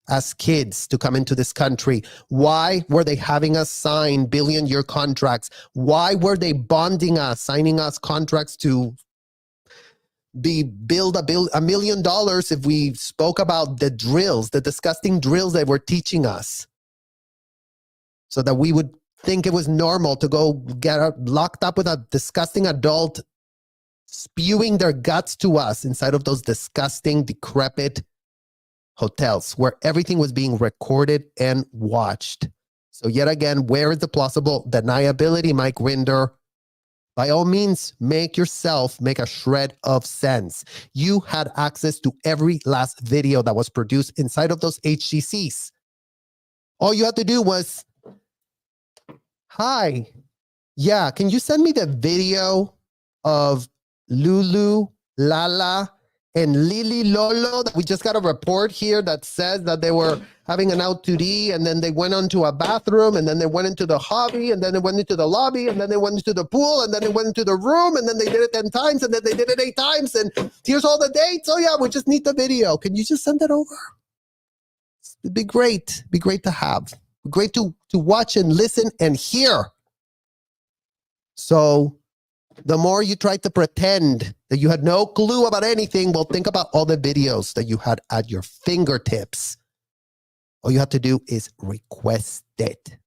as kids to come into this country? Why were they having us sign billion-year contracts? Why were they bonding us, signing us contracts to build $1 million if we spoke about the drills, the disgusting drills they were teaching us, so that we would think it was normal to go get locked up with a disgusting adult spewing their guts to us inside of those disgusting, decrepit hotels where everything was being recorded and watched. So yet again, where is the plausible deniability, Mike Rinder? By all means, make a shred of sense. You had access to every last video that was produced inside of those HCCs. All you had to do was, hi, yeah, can you send me the video of Lulu, Lala, and Lily Lolo that we just got a report here that says that they were having an out-to-eat, and then they went onto a bathroom, and then they went into the hobby, and then they went into the lobby, and then they went into the pool, and then they went into the room, and then they did it 10 times, and then they did it 8 times, and here's all the dates. Oh yeah, we just need the video. Can you just send that over? It'd be great. It'd be great to have. Great to watch and listen and hear. So the more you try to pretend that you had no clue about anything, well, think about all the videos that you had at your fingertips. All you have to do is request it.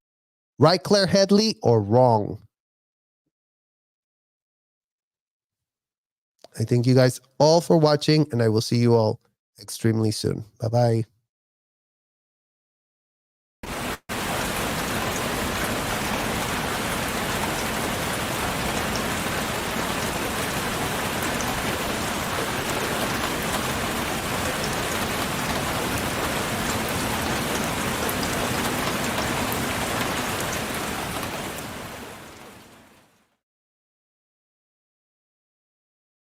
Right, Claire Headley, or wrong? I thank you guys all for watching, and I will see you all extremely soon. Bye-bye.